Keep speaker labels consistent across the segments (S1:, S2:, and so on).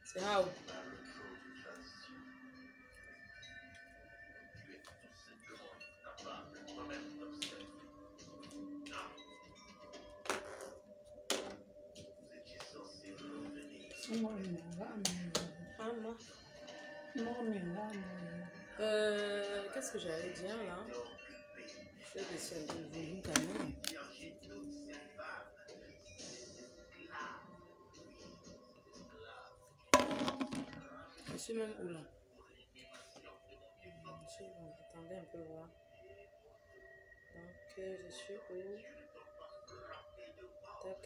S1: C'est how. Qu'est-ce que j'allais dire là? Je vais descendre le volume quand même. Je suis même où là? Attendez un peu voir. Donc je suis où? Tac.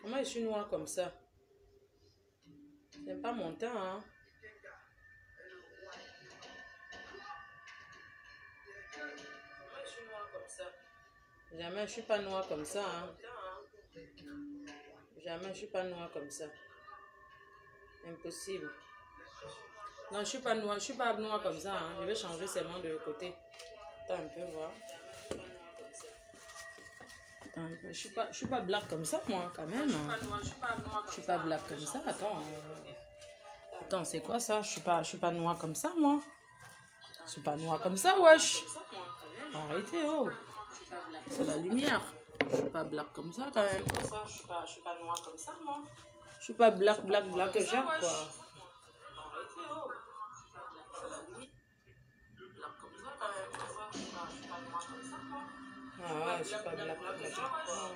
S1: Comment je suis noire comme ça? C'est pas mon temps, hein? Je suis noire comme ça. Jamais je suis pas noire comme ça, hein? Jamais je suis pas noire comme ça. Impossible. Non, je suis pas noire comme ça, hein? Je vais changer seulement de côté. Attends un peu voir. Je suis pas black comme ça, moi, quand même. Je suis pas black comme ça. Attends, c'est quoi ça? Je suis pas noire comme ça, moi. Je suis pas noire comme ça, wesh. Arrêtez, oh. C'est la lumière. Je suis pas black comme ça, quand même. Je suis pas noire comme ça, moi. Je suis pas black que j'aime, quoi. Ah ouais, je suis pas black que j'aime, quoi.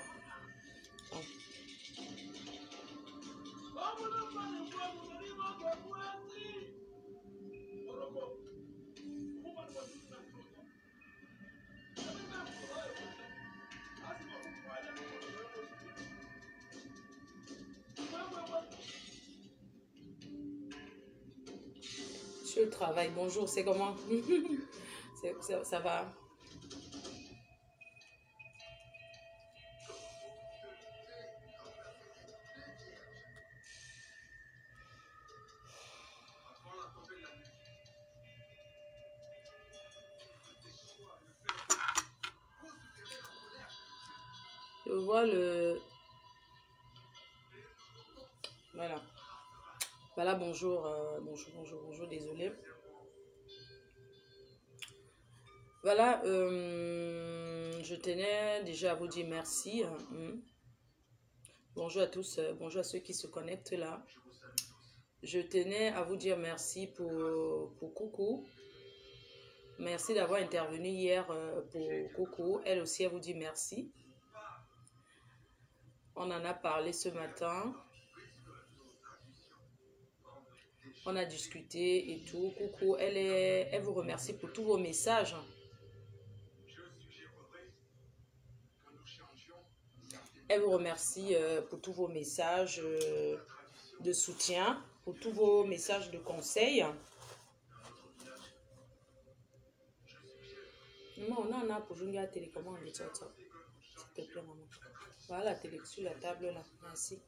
S1: Je suis au travail. Bonjour, c'est comment? Ça va? Je vois le... Voilà. Voilà, bonjour, bonjour, désolé. Voilà, je tenais déjà à vous dire merci. Bonjour à tous, bonjour à ceux qui se connectent là. Je tenais à vous dire merci pour Coucou. Merci d'avoir intervenu hier pour Coucou. Elle aussi, elle vous dit merci. On en a parlé ce matin. On a discuté et tout. Coucou, elle vous remercie pour tous vos messages. Elle vous remercie pour tous vos messages de soutien, pour tous vos messages de conseil. Maman, on en a pour jouer à la télécommande. S'il te plaît, maman. Voilà la télé sur la table là. Merci.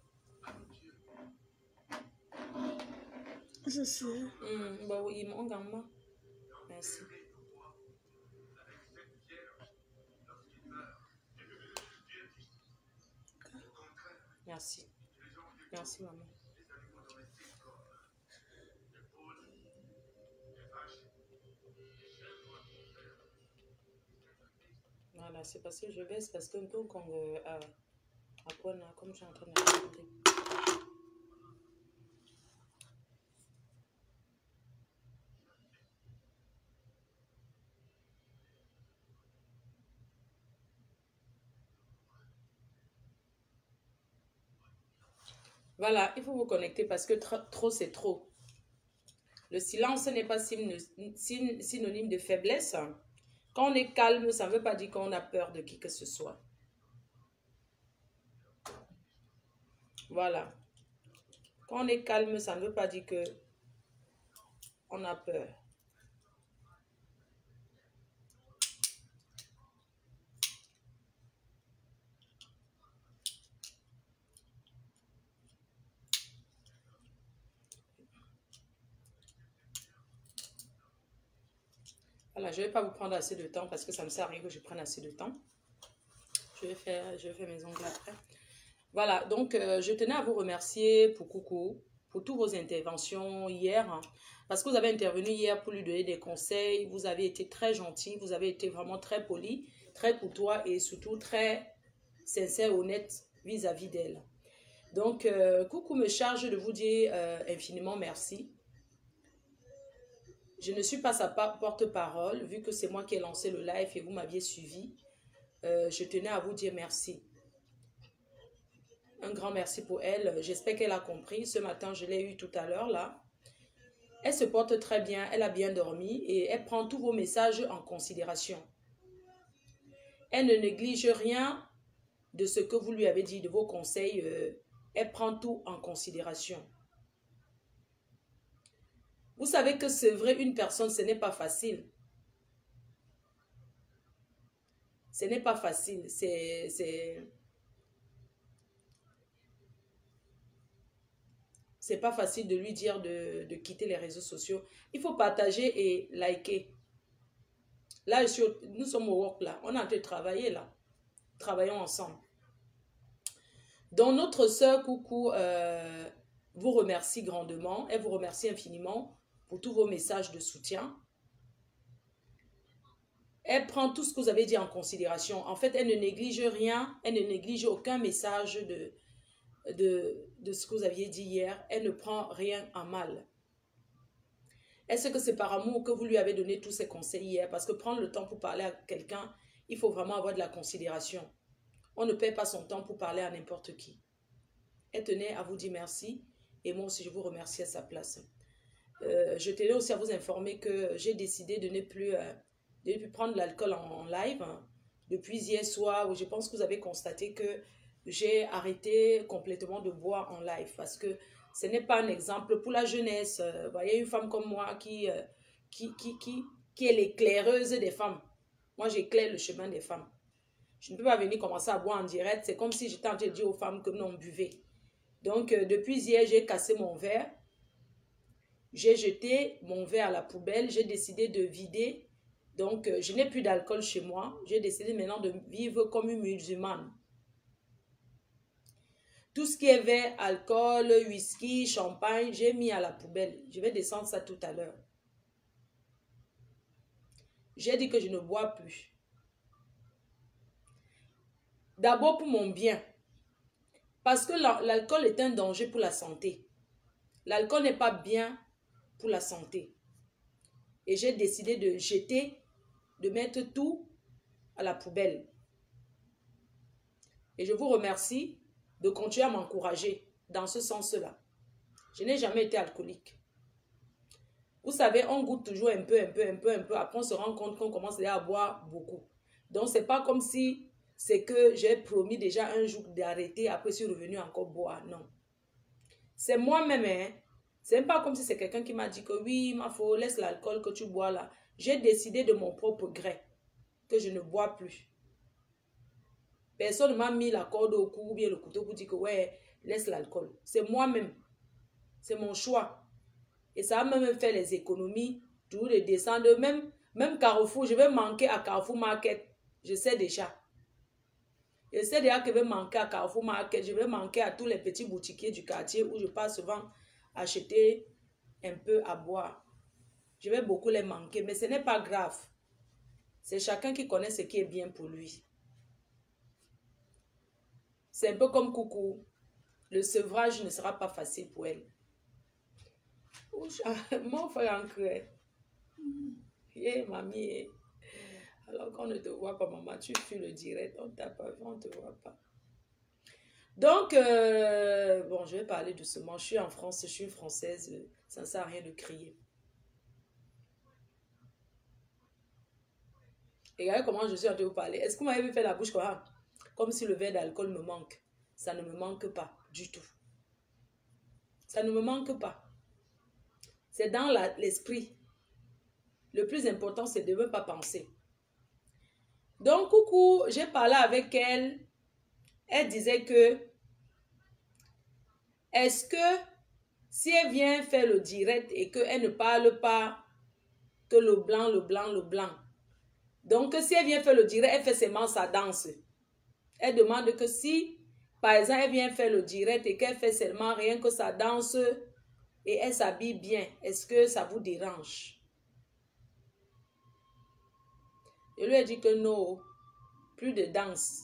S2: Je suis.
S1: Bah oui, mon gamin. Merci. Merci. Merci, maman. Voilà, c'est parce que je baisse parce que tout quand comme je suis en train de raconter. Voilà, il faut vous connecter parce que trop c'est trop. Le silence n'est pas synonyme de faiblesse. Quand on est calme, ça ne veut pas dire qu'on a peur de qui que ce soit. Voilà. Quand on est calme, ça ne veut pas dire que on a peur. Voilà, je ne vais pas vous prendre assez de temps parce que ça me sert à rien que je prenne assez de temps. Je vais faire mes ongles après. Voilà, donc je tenais à vous remercier pour Coucou, pour toutes vos interventions hier. Hein, parce que vous avez intervenu hier pour lui donner des conseils. Vous avez été très gentil, vous avez été vraiment très poli, très courtois et surtout très sincère, honnête vis-à-vis d'elle. Donc, Coucou me charge de vous dire infiniment merci. Je ne suis pas sa porte-parole, vu que c'est moi qui ai lancé le live et vous m'aviez suivi. Je tenais à vous dire merci. Un grand merci pour elle. J'espère qu'elle a compris. Ce matin, je l'ai eu tout à l'heure là. Elle se porte très bien, elle a bien dormi et elle prend tous vos messages en considération. Elle ne néglige rien de ce que vous lui avez dit, de vos conseils. Elle prend tout en considération. Vous savez que c'est vrai, une personne, ce n'est pas facile. Ce n'est pas facile. C'est pas facile de lui dire de quitter les réseaux sociaux. Il faut partager et liker. Là, nous sommes au work là. On est en train de travailler là. Travaillons ensemble. Donc, notre sœur Coucou vous remercie grandement. Elle vous remercie infiniment pour tous vos messages de soutien. Elle prend tout ce que vous avez dit en considération. En fait, elle ne néglige rien. Elle ne néglige aucun message de ce que vous aviez dit hier. Elle ne prend rien en mal. Est-ce que c'est par amour que vous lui avez donné tous ces conseils hier? Parce que prendre le temps pour parler à quelqu'un, il faut vraiment avoir de la considération. On ne perd pas son temps pour parler à n'importe qui. Elle tenait à vous dire merci. Et moi aussi, je vous remercie à sa place. Je tenais aussi à vous informer que j'ai décidé de ne plus prendre l'alcool en live. Hein, depuis hier soir, où je pense que vous avez constaté que j'ai arrêté complètement de boire en live. Parce que ce n'est pas un exemple pour la jeunesse. Vous voyez, une femme comme moi qui est l'éclaireuse des femmes. Moi, j'éclaire le chemin des femmes. Je ne peux pas venir commencer à boire en direct. C'est comme si j'étais en train de dire aux femmes que non, buvez. Donc, depuis hier, j'ai cassé mon verre. J'ai jeté mon verre à la poubelle. J'ai décidé de vider. Donc, je n'ai plus d'alcool chez moi. J'ai décidé maintenant de vivre comme une musulmane. Tout ce qui est verre, alcool, whisky, champagne, j'ai mis à la poubelle. Je vais descendre ça tout à l'heure. J'ai dit que je ne bois plus. D'abord pour mon bien. Parce que l'alcool est un danger pour la santé. L'alcool n'est pas bien pour la santé. Et j'ai décidé de jeter, de mettre tout à la poubelle. Et je vous remercie de continuer à m'encourager dans ce sens-là. Je n'ai jamais été alcoolique. Vous savez, on goûte toujours un peu. Après, on se rend compte qu'on commence déjà à boire beaucoup. Donc, ce n'est pas comme si c'est que j'ai promis déjà un jour d'arrêter. Après, je suis revenu encore boire. Non. C'est moi-même. Hein. Ce n'est pas comme si c'est quelqu'un qui m'a dit que oui, ma faut, laisse l'alcool que tu bois là. J'ai décidé de mon propre gré que je ne bois plus. Personne ne m'a mis la corde au cou ou bien le couteau pour dire que ouais, laisse l'alcool. C'est moi-même. C'est mon choix. Et ça va même faire les économies, tout de descendre. Même Carrefour, je vais manquer à Carrefour Market. Je sais déjà. Je sais déjà que je vais manquer à Carrefour Market. Je vais manquer à tous les petits boutiquiers du quartier où je passe souvent acheter un peu à boire. Je vais beaucoup les manquer, mais ce n'est pas grave. C'est chacun qui connaît ce qui est bien pour lui. C'est un peu comme Coucou. Le sevrage ne sera pas facile pour elle. Mon frère en crée. Mamie. Alors qu'on ne te voit pas, maman, tu fuis le direct. On t'a pas vu, on ne te voit pas. Donc, bon, je vais parler doucement. Je suis en France, je suis française. Ça ne sert à rien de crier. Regardez comment je suis en train de vous parler. Est-ce que vous m'avez vu faire la bouche comme si le verre d'alcool me manque? Ça ne me manque pas du tout. Ça ne me manque pas. C'est dans l'esprit. Le plus important, c'est de ne pas penser. Donc, coucou, j'ai parlé avec elle. Elle disait que, est-ce que si elle vient faire le direct et qu'elle ne parle pas que le blanc, le blanc, le blanc. Donc, si elle vient faire le direct, elle fait seulement sa danse. Elle demande que si, par exemple, elle vient faire le direct et qu'elle fait seulement rien que sa danse et elle s'habille bien, est-ce que ça vous dérange? Je lui ai dit que non, plus de danse.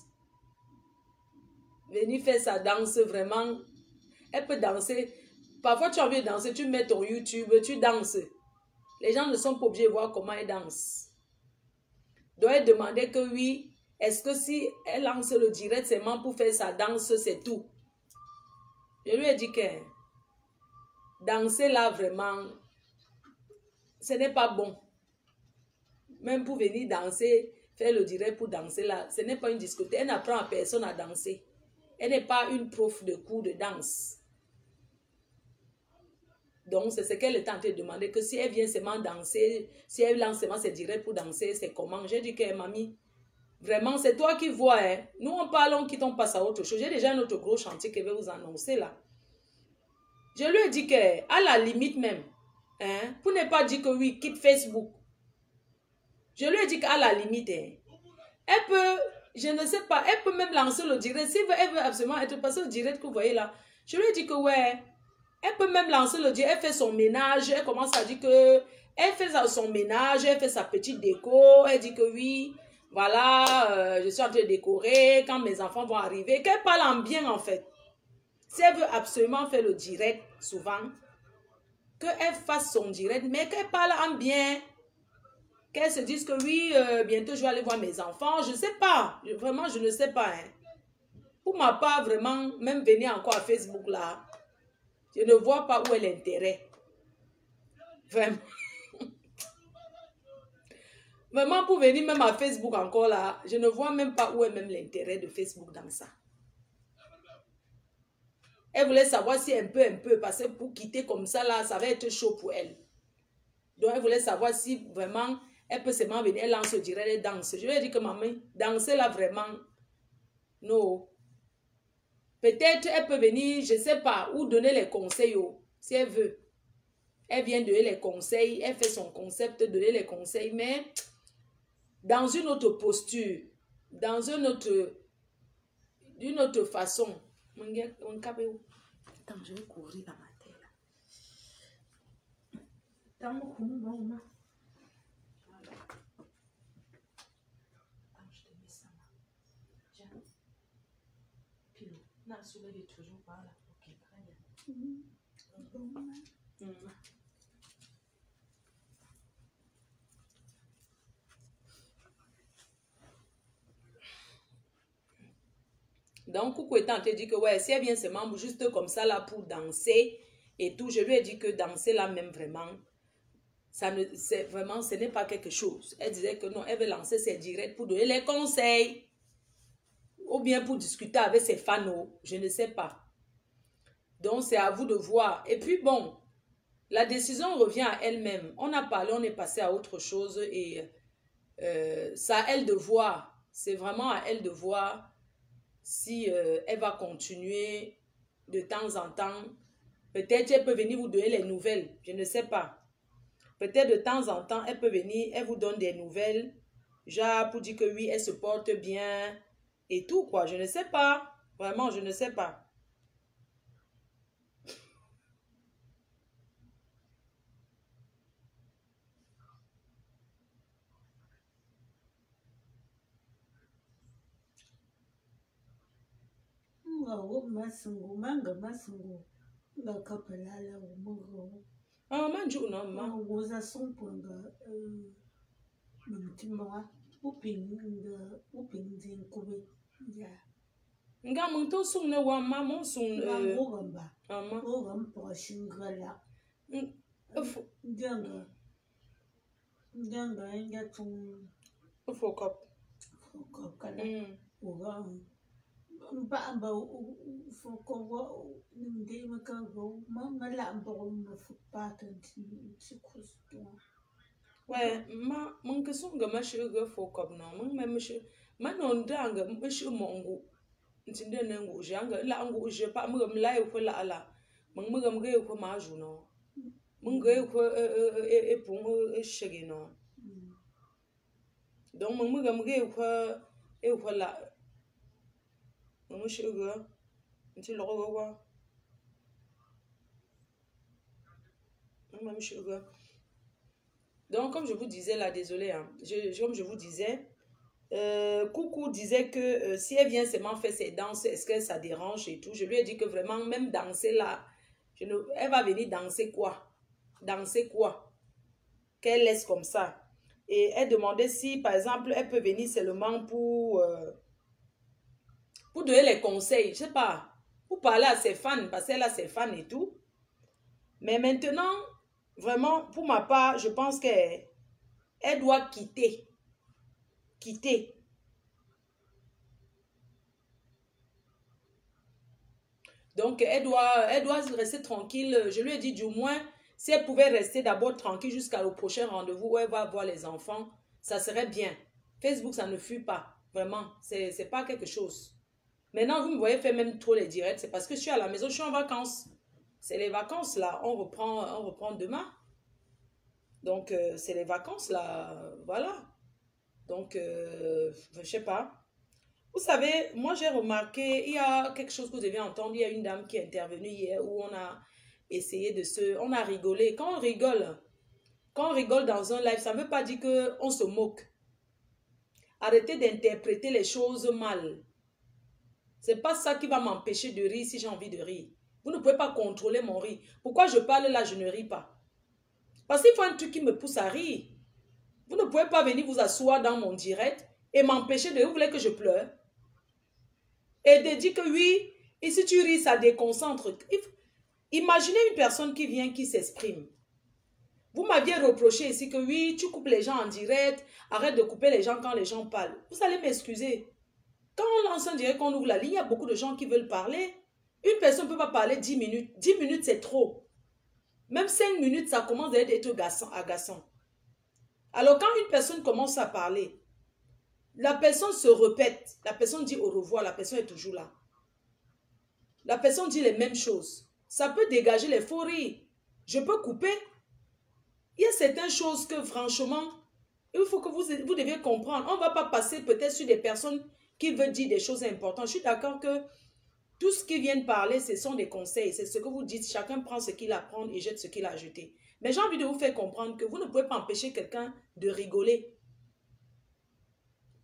S1: Venir faire sa danse vraiment, elle peut danser. Parfois, tu as envie de danser, tu mets ton YouTube, tu danses. Les gens ne sont pas obligés de voir comment elle danse. Donc, elle demandait que oui, est-ce que si elle lance le direct seulement pour faire sa danse, c'est tout? Je lui ai dit que danser là, vraiment, ce n'est pas bon. Même pour venir danser, faire le direct pour danser là, ce n'est pas une discothèque. Elle n'apprend à personne à danser. Elle n'est pas une prof de cours de danse. Donc, c'est ce qu'elle est en train de demander, que si elle vient seulement danser, si elle lance seulement ses directs pour danser, c'est comment? J'ai dit que, mamie, vraiment, c'est toi qui vois. Hein. Nous, on parle, on quitte, on passe à autre chose. J'ai déjà un autre gros chantier que je vais vous annoncer là. Je lui ai dit que, à la limite même, hein, pour ne pas dire que oui, quitte Facebook. Je lui ai dit qu'à la limite, hein, elle peut, je ne sais pas, elle peut même lancer le direct. Si elle veut absolument être passée au direct que vous voyez là, je lui ai dit que ouais, elle peut même lancer le direct, elle fait son ménage, elle commence à dire que, elle fait son ménage, elle fait sa petite déco, elle dit que oui, voilà, je suis en train de décorer, quand mes enfants vont arriver, qu'elle parle en bien en fait. Si elle veut absolument faire le direct, souvent, qu'elle fasse son direct, mais qu'elle parle en bien. Qu'elle se dise que oui, bientôt je vais aller voir mes enfants. Je ne sais pas. Vraiment, je ne sais pas. Hein. Pour ma part, vraiment, même venir encore à Facebook là, je ne vois pas où est l'intérêt. Vraiment. Vraiment, pour venir même à Facebook encore là, je ne vois même pas où est même l'intérêt de Facebook dans ça. Elle voulait savoir si un peu, parce que pour quitter comme ça là, ça va être chaud pour elle. Donc, elle voulait savoir si vraiment... Elle peut seulement venir, elle lance direct, elle danse. Je lui ai dit que maman, danser là vraiment, non. Peut-être elle peut venir, je ne sais pas, ou donner les conseils, si elle veut. Elle vient donner les conseils, elle fait son concept, donner les conseils, mais dans une autre posture, dans d'une autre façon. Attends, je vais courir à ma tête. Non, soulever toujours par là. Ok, très bien. Donc, Coucou étant en train de dire que ouais, si elle vient seulement juste comme ça là pour danser et tout, je lui ai dit que danser là même vraiment, ça ne, c'est vraiment, ce n'est pas quelque chose. Elle disait que non, elle veut lancer ses directs pour donner les conseils. Ou bien pour discuter avec ses fans, je ne sais pas. Donc, c'est à vous de voir. Et puis, bon, la décision revient à elle-même. On a parlé, on est passé à autre chose et c'est à elle de voir. C'est vraiment à elle de voir si elle va continuer de temps en temps. Peut-être elle peut venir vous donner les nouvelles. Je ne sais pas. Peut-être de temps en temps, elle peut venir, elle vous donne des nouvelles. Genre pour dire que oui, elle se porte bien. Et tout quoi, je ne sais pas. Vraiment, je ne sais pas. Ah, manju non ma. Nga mun to sung ne wa ma mon sung ama Faux cop. Ouais, mon que son gama sugar faux cop non, mon même monsieur, non danga, monsieur mongo. Ntinde nengo janga la ango je pa mugam la ko la la. Mugam ge ko ma ju no. Munge ko pung shege no. Donc mugam ge ko la. Mon sugar. Nti lo go wa. Mon sugar. Donc, comme je vous disais là, désolé, hein, comme je vous disais, Coucou disait que si elle vient seulement faire ses danses, est-ce que ça dérange et tout? Je lui ai dit que vraiment, même danser là, elle va venir danser quoi? Danser quoi? Qu'elle laisse comme ça. Et elle demandait si, par exemple, elle peut venir seulement pour donner les conseils, je sais pas, pour parler à ses fans, parce qu'elle a ses fans et tout. Mais maintenant, vraiment, pour ma part, je pense qu'elle doit quitter. Donc, elle doit rester tranquille. Je lui ai dit du moins, si elle pouvait rester d'abord tranquille jusqu'au prochain rendez-vous où elle va voir les enfants, ça serait bien. Facebook, ça ne fuit pas. Vraiment, c'est pas quelque chose. Maintenant, vous me voyez faire même trop les directs. C'est parce que je suis à la maison, je suis en vacances. C'est les vacances là. On reprend demain. Donc, c'est les vacances là. Voilà. Donc, je sais pas. Vous savez, moi j'ai remarqué, il y a quelque chose que vous avez entendu, il y a une dame qui est intervenue hier où on a essayé on a rigolé. Quand on rigole dans un live, ça ne veut pas dire qu'on se moque. Arrêtez d'interpréter les choses mal. C'est pas ça qui va m'empêcher de rire si j'ai envie de rire. Vous ne pouvez pas contrôler mon rire. Pourquoi je parle là, je ne ris pas? Parce qu'il faut un truc qui me pousse à rire. Vous ne pouvez pas venir vous asseoir dans mon direct et m'empêcher de... Vous voulez que je pleure? Et de dire que oui, et si tu ris, ça déconcentre. Imaginez une personne qui vient, qui s'exprime. Vous m'aviez reproché ici que oui, tu coupes les gens en direct, arrête de couper les gens quand les gens parlent. Vous allez m'excuser. Quand on lance un direct, qu'on ouvre la ligne, il y a beaucoup de gens qui veulent parler. Une personne ne peut pas parler 10 minutes. 10 minutes, c'est trop. Même 5 minutes, ça commence à être agaçant. Alors, quand une personne commence à parler, la personne se répète, la personne dit au revoir, la personne est toujours là. La personne dit les mêmes choses. Ça peut dégager les faux rires. Je peux couper. Il y a certaines choses que franchement, il faut que vous deviez comprendre. On ne va pas passer peut-être sur des personnes qui veulent dire des choses importantes. Je suis d'accord que tout ce qu'ils viennent parler, ce sont des conseils. C'est ce que vous dites. Chacun prend ce qu'il a à prendre et jette ce qu'il a à jeter. Mais j'ai envie de vous faire comprendre que vous ne pouvez pas empêcher quelqu'un de rigoler.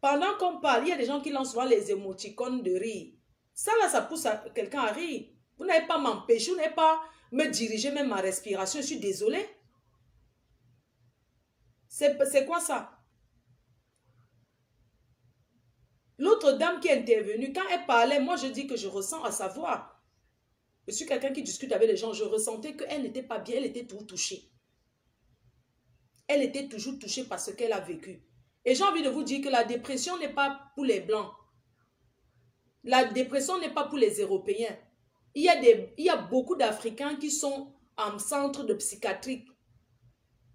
S1: Pendant qu'on parle, il y a des gens qui lancent souvent les émoticônes de rire. Ça là, ça pousse quelqu'un à rire. Vous n'avez pas m'empêcher, vous n'avez pas me diriger même ma respiration. Je suis désolée. C'est quoi ça? L'autre dame qui est intervenue, quand elle parlait, moi je dis que je ressens à sa voix. Je suis quelqu'un qui discute avec les gens. Je ressentais qu'elle n'était pas bien, elle était toujours touchée. Elle était toujours touchée par ce qu'elle a vécu. Et j'ai envie de vous dire que la dépression n'est pas pour les Blancs. La dépression n'est pas pour les Européens. Il y a beaucoup d'Africains qui sont en centre de psychiatrie.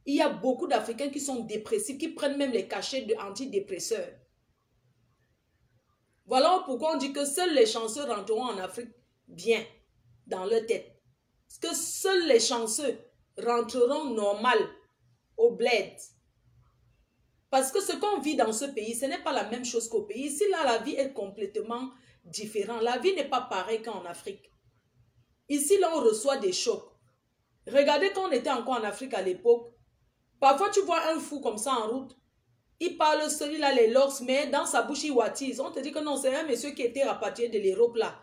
S1: Il y a beaucoup d'Africains qui sont dépressifs, qui prennent même les cachets d'antidépresseurs. Voilà pourquoi on dit que seuls les chanceux rentreront en Afrique bien dans leur tête. Parce que seuls les chanceux rentreront normal au bled. Parce que ce qu'on vit dans ce pays, ce n'est pas la même chose qu'au pays. Ici, là, la vie est complètement différente. La vie n'est pas pareille qu'en Afrique. Ici, là, on reçoit des chocs. Regardez quand on était encore en Afrique à l'époque. Parfois, tu vois un fou comme ça en route. Il parle seul, il a les locks, mais dans sa bouche, il wattise. On te dit que non, c'est un monsieur qui était rapatrié de l'Europe, là.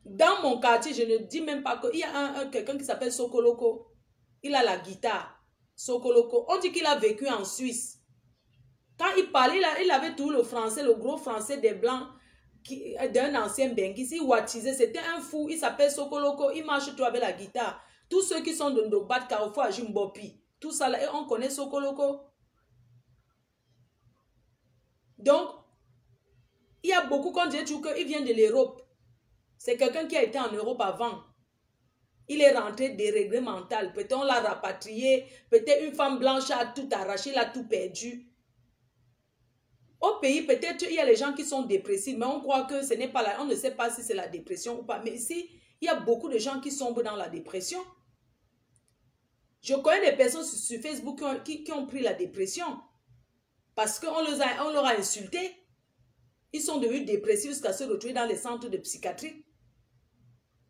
S1: Dans mon quartier, je ne dis même pas qu'il y a quelqu'un qui s'appelle Sokoloko. Il a la guitare. Sokoloko. On dit qu'il a vécu en Suisse. Quand il parlait, il avait tout le français, le gros français des Blancs, d'un ancien Benguis. Il wattisait. C'était un fou. Il s'appelle Sokoloko. Il marche tout avec la guitare. Tous ceux qui sont de Ndobat, Carrefour, Jimbopi. Tout ça, là, on connaît Sokoloko. Donc, il y a beaucoup, quand je dis qu'il vient de l'Europe, c'est quelqu'un qui a été en Europe avant. Il est rentré déréglé mental. Peut-être on l'a rapatrié. Peut-être une femme blanche a tout arraché, il a tout perdu. Au pays, peut-être il y a les gens qui sont dépressifs, mais on croit que ce n'est pas là. On ne sait pas si c'est la dépression ou pas. Mais ici, il y a beaucoup de gens qui sombrent dans la dépression. Je connais des personnes sur Facebook qui ont pris la dépression parce qu'on leur a insultés. Ils sont devenus dépressifs jusqu'à se retrouver dans les centres de psychiatrie.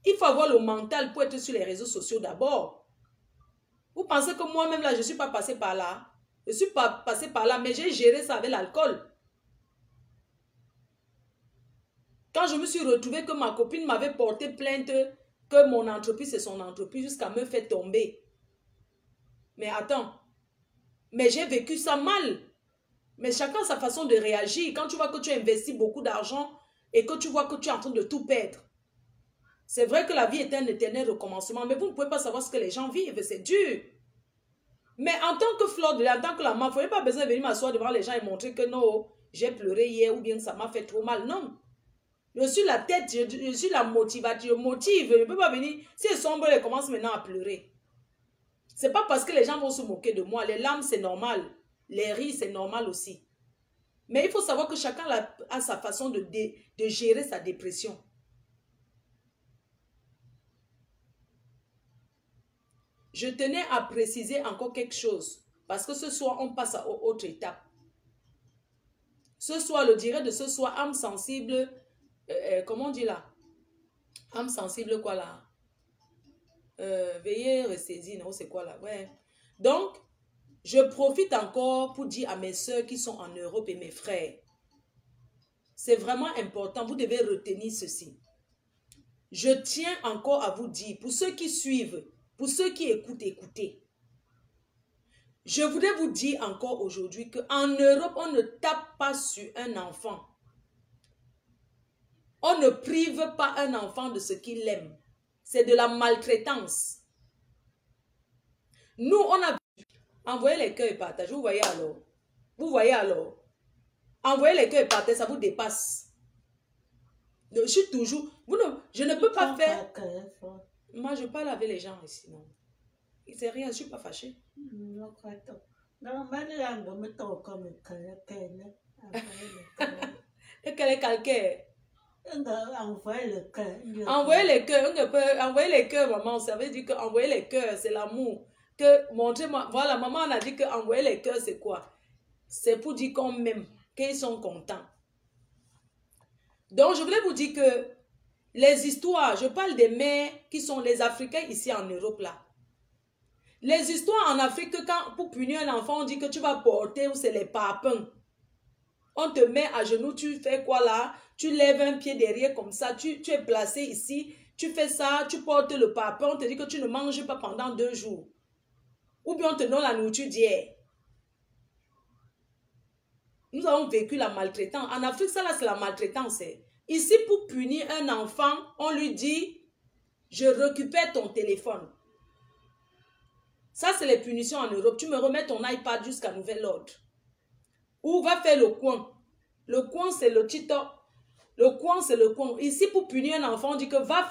S1: Il faut avoir le mental pour être sur les réseaux sociaux d'abord. Vous pensez que moi-même là, je ne suis pas passée par là? Je ne suis pas passée par là, mais j'ai géré ça avec l'alcool. Quand je me suis retrouvée que ma copine m'avait porté plainte, que mon entreprise c'est son entreprise, jusqu'à me faire tomber. Mais attends, mais j'ai vécu ça mal. Mais chacun a sa façon de réagir. Quand tu vois que tu investis beaucoup d'argent et que tu vois que tu es en train de tout perdre. C'est vrai que la vie est un éternel recommencement, mais vous ne pouvez pas savoir ce que les gens vivent, c'est dur. Mais en tant que fleur de en tant que la maman, il n'y a pas besoin de venir m'asseoir devant les gens et montrer que non, j'ai pleuré hier ou bien que ça m'a fait trop mal. Non. Je suis la tête, je suis la motivation, je motive. Je ne peux pas venir, si c'est sombre, je commence maintenant à pleurer. Ce n'est pas parce que les gens vont se moquer de moi. Les larmes, c'est normal. Les rires, c'est normal aussi. Mais il faut savoir que chacun a sa façon de gérer sa dépression. Je tenais à préciser encore quelque chose. Parce que ce soir, on passe à autre étape. Ce soir, le direct de ce soir, âme sensible, comment on dit là? Âme sensible quoi là? Veuillez ressaisir, non, c'est quoi là? Ouais. Donc, je profite encore pour dire à mes soeurs qui sont en Europe et mes frères, c'est vraiment important, vous devez retenir ceci. Je tiens encore à vous dire, pour ceux qui suivent, pour ceux qui écoutent, écoutez. Je voudrais vous dire encore aujourd'hui qu'en Europe, on ne tape pas sur un enfant. On ne prive pas un enfant de ce qu'il aime. C'est de la maltraitance. Nous, on a envoyé les cœurs et partage. Vous voyez alors? Vous voyez alors? Envoyer les cœurs et partage, ça vous dépasse. Je suis toujours... je ne peux pas faire... Moi, je parle avec les gens ici, non. C'est rien, je ne suis pas fâchée. Et quel est calcaire? Envoyer les cœurs. Envoyer les cœurs, maman. Ça veut dire qu'envoyer les cœurs, c'est l'amour. Que montrez-moi. Voilà, maman on a dit qu'envoyer les cœurs, c'est quoi? C'est pour dire qu'on m'aime, qu'ils sont contents. Donc, je voulais vous dire que les histoires, je parle des mères qui sont les Africains ici en Europe là. Les histoires en Afrique, quand pour punir un enfant, on dit que tu vas porter ou c'est les papins. On te met à genoux, tu fais quoi là? Tu lèves un pied derrière comme ça, tu es placé ici, tu fais ça, tu portes le papin, on te dit que tu ne manges pas pendant 2 jours. Ou bien on te donne la nourriture d'hier. Nous avons vécu la maltraitance. En Afrique, ça là, c'est la maltraitance. Ici, pour punir un enfant, on lui dit, je récupère ton téléphone. Ça, c'est les punitions en Europe. Tu me remets ton iPad jusqu'à nouvel ordre. Ou va faire le coin. Le coin, c'est le TikTok. Le coin, c'est le coin. Ici, pour punir un enfant, on dit que va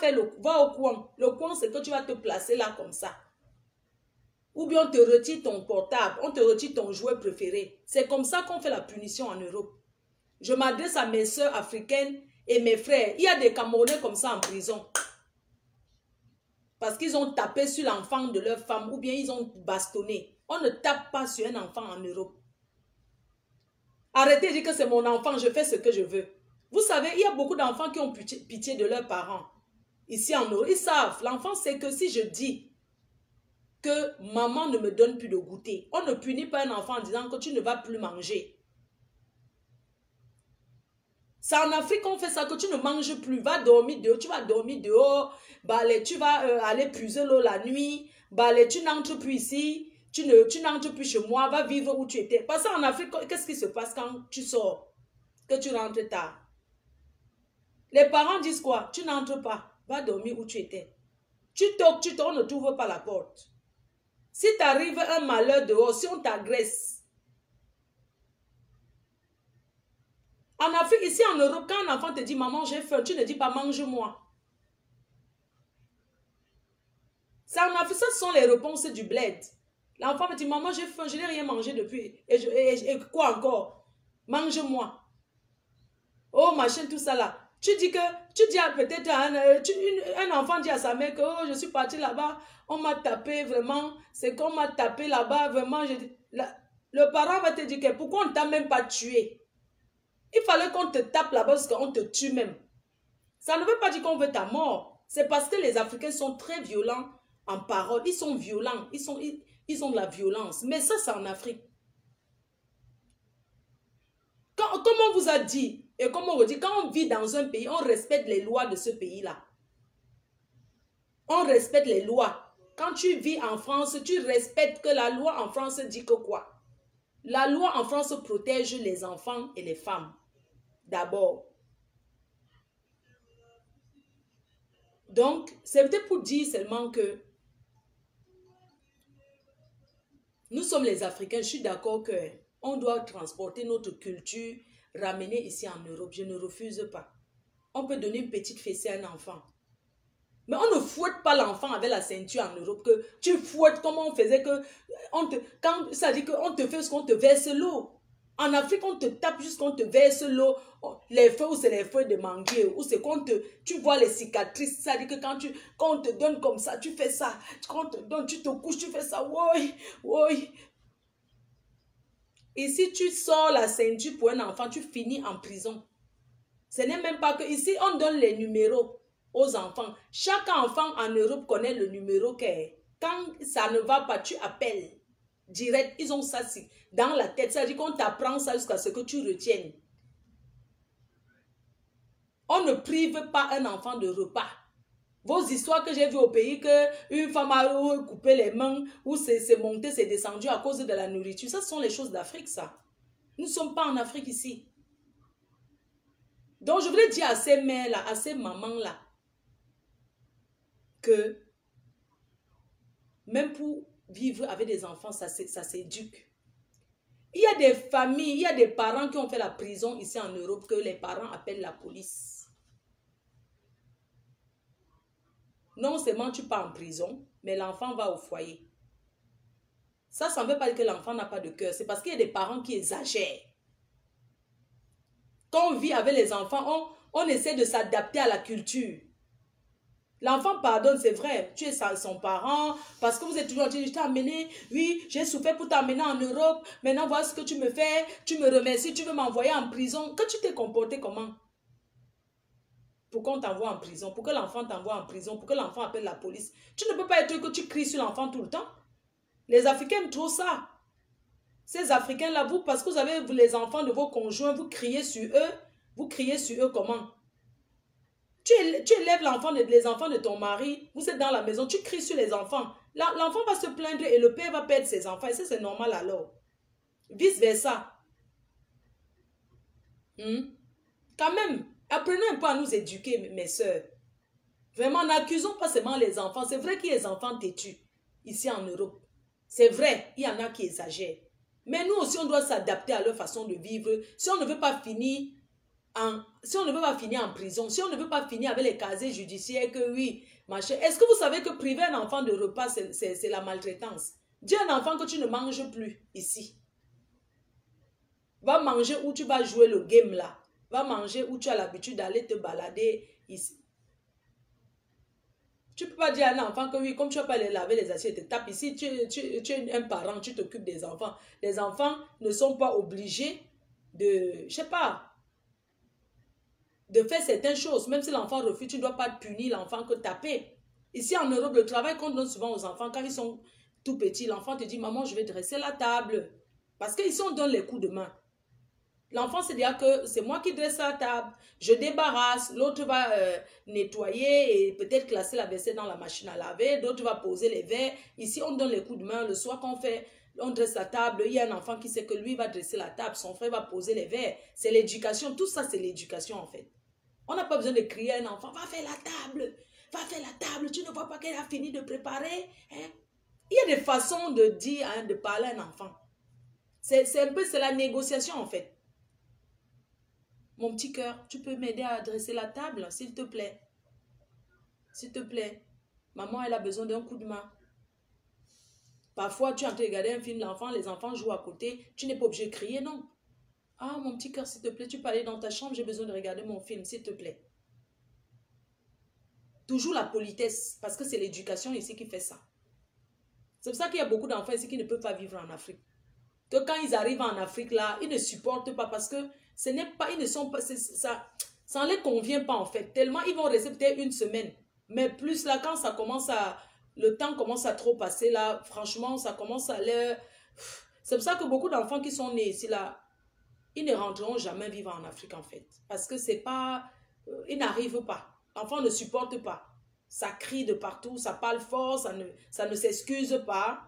S1: au coin. Le coin, c'est que tu vas te placer là comme ça. Ou bien on te retire ton portable, on te retire ton jouet préféré. C'est comme ça qu'on fait la punition en Europe. Je m'adresse à mes soeurs africaines et mes frères. Il y a des Camerounais comme ça en prison. Parce qu'ils ont tapé sur l'enfant de leur femme ou bien ils ont bastonné. On ne tape pas sur un enfant en Europe. Arrêtez de dire que c'est mon enfant, je fais ce que je veux. Vous savez, il y a beaucoup d'enfants qui ont pitié de leurs parents. Ici en Europe, ils savent. L'enfant sait que si je dis que maman ne me donne plus de goûter, on ne punit pas un enfant en disant que tu ne vas plus manger. C'est en Afrique qu'on fait ça, que tu ne manges plus, va dormir dehors, tu vas dormir dehors, tu vas aller puiser l'eau la nuit, tu n'entres plus ici, tu n'entres plus chez moi, va vivre où tu étais. Parce qu'en Afrique, qu'est-ce qui se passe quand tu sors, que tu rentres tard? Les parents disent quoi? Tu n'entres pas, va dormir où tu étais. Tu toques, on ne t'ouvre pas la porte. Si t'arrive un malheur dehors, si on t'agresse, En Afrique, ici en Europe, quand un enfant te dit maman j'ai faim, tu ne dis pas mange-moi. Ça en Afrique, ça sont les réponses du bled. L'enfant me dit maman j'ai faim, je n'ai rien mangé depuis. Et quoi encore? Mange-moi. Oh machin, tout ça là. Tu dis peut-être un enfant dit à sa mère que oh, je suis parti là-bas, on m'a tapé vraiment, c'est qu'on m'a tapé là-bas, vraiment. Le parent va te dire que pourquoi on ne t'a même pas tué? Il fallait qu'on te tape là-bas parce qu'on te tue même. Ça ne veut pas dire qu'on veut ta mort. C'est parce que les Africains sont très violents en parole. Ils sont violents. Ils ont de la violence. Mais ça, c'est en Afrique. Comme on vous a dit, et comme on vous dit, quand on vit dans un pays, on respecte les lois de ce pays-là. On respecte les lois. Quand tu vis en France, tu respectes que la loi en France dit que quoi? La loi en France protège les enfants et les femmes. D'abord. Donc, c'est peut-être pour dire seulement que nous sommes les Africains. Je suis d'accord qu'on doit transporter notre culture, ramener ici en Europe. Je ne refuse pas. On peut donner une petite fessée à un enfant. Mais on ne fouette pas l'enfant avec la ceinture en Europe. Que tu fouettes comme on faisait que... Quand ça dit qu'on te fait ce qu'on te verse l'eau. En Afrique, on te tape jusqu'on te verse l'eau. Les feux, ou c'est les feuilles de manguier. Ou c'est qu'on te... Tu vois les cicatrices. Ça dit que quand on te donne comme ça, tu fais ça. Quand on te donne, tu te couches, tu fais ça. Oui, oui. Et si tu sors la ceinture pour un enfant, tu finis en prison. Ce n'est même pas que... Ici, on donne les numéros aux enfants. Chaque enfant en Europe connaît le numéro qu'est. Quand ça ne va pas, tu appelles. Direct, ils ont ça dans la tête. Ça veut dire qu'on t'apprend ça jusqu'à ce que tu retiennes. On ne prive pas un enfant de repas. Vos histoires que j'ai vues au pays, qu'une femme a coupé les mains, ou c'est monté, c'est descendu à cause de la nourriture. Ça, ce sont les choses d'Afrique, ça. Nous ne sommes pas en Afrique ici. Donc, je voulais dire à ces mères-là, à ces mamans-là, que même pour vivre avec des enfants, ça s'éduque. Il y a des familles, il y a des parents qui ont fait la prison ici en Europe que les parents appellent la police. Non seulement tu pars en prison, mais l'enfant va au foyer. Ça ne veut pas dire que l'enfant n'a pas de cœur. C'est parce qu'il y a des parents qui exagèrent. Quand on vit avec les enfants, on essaie de s'adapter à la culture. L'enfant pardonne, c'est vrai, tu es son parent, parce que vous êtes toujours dit, je t'ai amené, oui, j'ai souffert pour t'amener en Europe, maintenant voilà ce que tu me fais, tu me remercies, tu veux m'envoyer en prison. Que tu t'es comporté comment? Pour qu'on t'envoie en prison, pour que l'enfant t'envoie en prison, pour que l'enfant appelle la police. Tu ne peux pas être que tu cries sur l'enfant tout le temps. Les Africains aiment trop ça. Ces Africains-là, vous, parce que vous avez les enfants de vos conjoints, vous criez sur eux comment? Tu élèves les enfants de ton mari, vous êtes dans la maison, tu cries sur les enfants. L'enfant va se plaindre et le père va perdre ses enfants. Et ça, c'est normal alors. Vice versa. Quand même, apprenez un peu à nous éduquer, mes soeurs. Vraiment, n'accusons pas seulement les enfants. C'est vrai qu'il y a des enfants têtus ici en Europe. C'est vrai, il y en a qui exagèrent. Mais nous aussi, on doit s'adapter à leur façon de vivre. Si on ne veut pas finir en prison, si on ne veut pas finir avec les casiers judiciaires, que oui, machin. Est-ce que vous savez que priver un enfant de repas, c'est la maltraitance? Dis à un enfant que tu ne manges plus ici. Va manger où tu vas jouer le game là. Va manger où tu as l'habitude d'aller te balader ici. Tu ne peux pas dire à un enfant que oui, comme tu ne vas pas aller laver les assiettes, te tape ici, tu es un parent, tu t'occupes des enfants. Les enfants ne sont pas obligés de, je sais pas, de faire certaines choses. Même si l'enfant refuse, tu ne dois pas punir l'enfant que taper. Ici en Europe, le travail qu'on donne souvent aux enfants, quand ils sont tout petits, l'enfant te dit, maman, je vais dresser la table. Parce qu'ici, on donne les coups de main. L'enfant se dit que c'est moi qui dresse la table, je débarrasse, l'autre va nettoyer et peut-être classer la vaisselle dans la machine à laver, d'autres va poser les verres. Ici, on donne les coups de main. Le soir qu'on fait, on dresse la table, il y a un enfant qui sait que lui va dresser la table, son frère va poser les verres. C'est l'éducation, tout ça c'est l'éducation en fait. On n'a pas besoin de crier à un enfant, va faire la table, tu ne vois pas qu'elle a fini de préparer, hein? Il y a des façons de dire, hein, de parler à un enfant. C'est un peu, c'est la négociation en fait. Mon petit cœur, tu peux m'aider à dresser la table, s'il te plaît. S'il te plaît. Maman, elle a besoin d'un coup de main. Parfois, tu es en train de regarder un film, les enfants jouent à côté. Tu n'es pas obligé de crier, non. Ah, mon petit cœur, s'il te plaît, tu peux aller dans ta chambre, j'ai besoin de regarder mon film, s'il te plaît. Toujours la politesse, parce que c'est l'éducation ici qui fait ça. C'est pour ça qu'il y a beaucoup d'enfants ici qui ne peuvent pas vivre en Afrique. Que quand ils arrivent en Afrique, là, ils ne supportent pas parce que ce n'est pas, ils ne sont pas, ça ne les convient pas en fait. Tellement ils vont rester peut-être une semaine. Mais plus là, quand ça commence à, le temps commence à trop passer là, franchement, ça commence à leur... C'est pour ça que beaucoup d'enfants qui sont nés ici là, ils ne rentreront jamais vivre en Afrique en fait. Parce que c'est pas, ils n'arrivent pas. L'enfant ne supporte pas. Ça crie de partout, ça parle fort, ça ne s'excuse pas.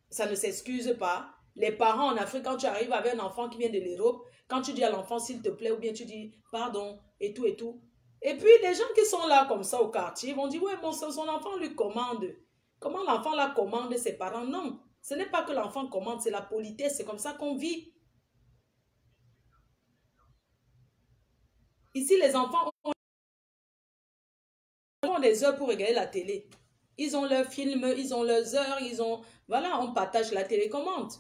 S1: Ça ne s'excuse pas. Les parents en Afrique, quand tu arrives avec un enfant qui vient de l'Europe, quand tu dis à l'enfant s'il te plaît, ou bien tu dis pardon, et tout et tout. Et puis les gens qui sont là comme ça au quartier vont dire, ouais, bon, son enfant lui commande. Comment l'enfant la commande ses parents? Non, ce n'est pas que l'enfant commande, c'est la politesse, c'est comme ça qu'on vit. Ici, les enfants ont des heures pour regarder la télé. Ils ont leurs films, ils ont leurs heures, ils ont... Voilà, on partage la télécommande.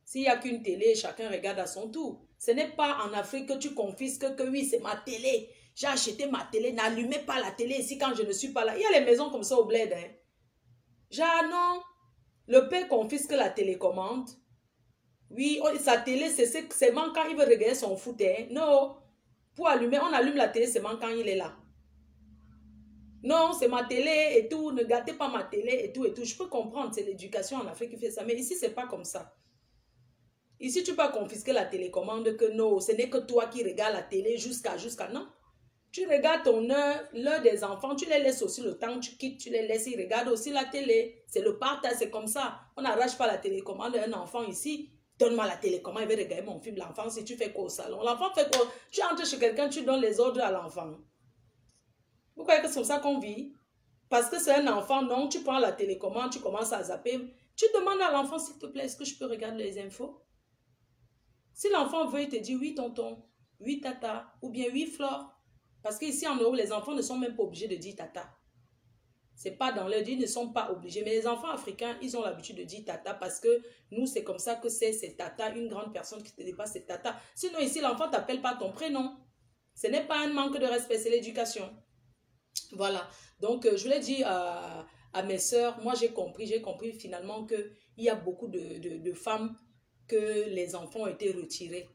S1: S'il n'y a qu'une télé, chacun regarde à son tour. Ce n'est pas en Afrique que tu confisques que oui, c'est ma télé. J'ai acheté ma télé, n'allumez pas la télé ici quand je ne suis pas là. Il y a les maisons comme ça au bled. Hein. Genre non, le père confisque la télécommande. Oui, sa télé, c'est seulement quand il veut regarder son foot. Hein. Non, pour allumer, on allume la télé seulement quand il est là. Non, c'est ma télé et tout, ne gâtez pas ma télé et tout et tout. Je peux comprendre, c'est l'éducation en Afrique qui fait ça. Mais ici, c'est pas comme ça. Ici, tu peux confisquer la télécommande que non, ce n'est que toi qui regardes la télé jusqu'à non. Tu regardes ton heure, l'heure des enfants, tu les laisses aussi le temps, tu quittes, tu les laisses, ils regardent aussi la télé. C'est le partage, c'est comme ça. On n'arrache pas la télécommande à un enfant ici. Donne-moi la télécommande, il va regarder mon film. L'enfant, si tu fais quoi au salon? L'enfant fait quoi? Tu entres chez quelqu'un, tu donnes les ordres à l'enfant. Vous croyez que c'est comme ça qu'on vit? Parce que c'est un enfant, non, tu prends la télécommande, tu commences à zapper. Tu demandes à l'enfant, s'il te plaît, est-ce que je peux regarder les infos? Si l'enfant veut, il te dit oui, tonton, oui, tata, ou bien oui, Flore. Parce qu'ici en Europe, les enfants ne sont même pas obligés de dire tata. C'est pas dans leur dit, ils ne sont pas obligés. Mais les enfants africains, ils ont l'habitude de dire tata parce que nous, c'est comme ça que c'est tata. Une grande personne qui te dépasse, c'est tata. Sinon, ici, l'enfant ne t'appelle pas ton prénom. Ce n'est pas un manque de respect, c'est l'éducation. Voilà. Donc, je voulais dire à mes sœurs, moi, j'ai compris finalement qu'il y a beaucoup de femmes que les enfants ont été retirés.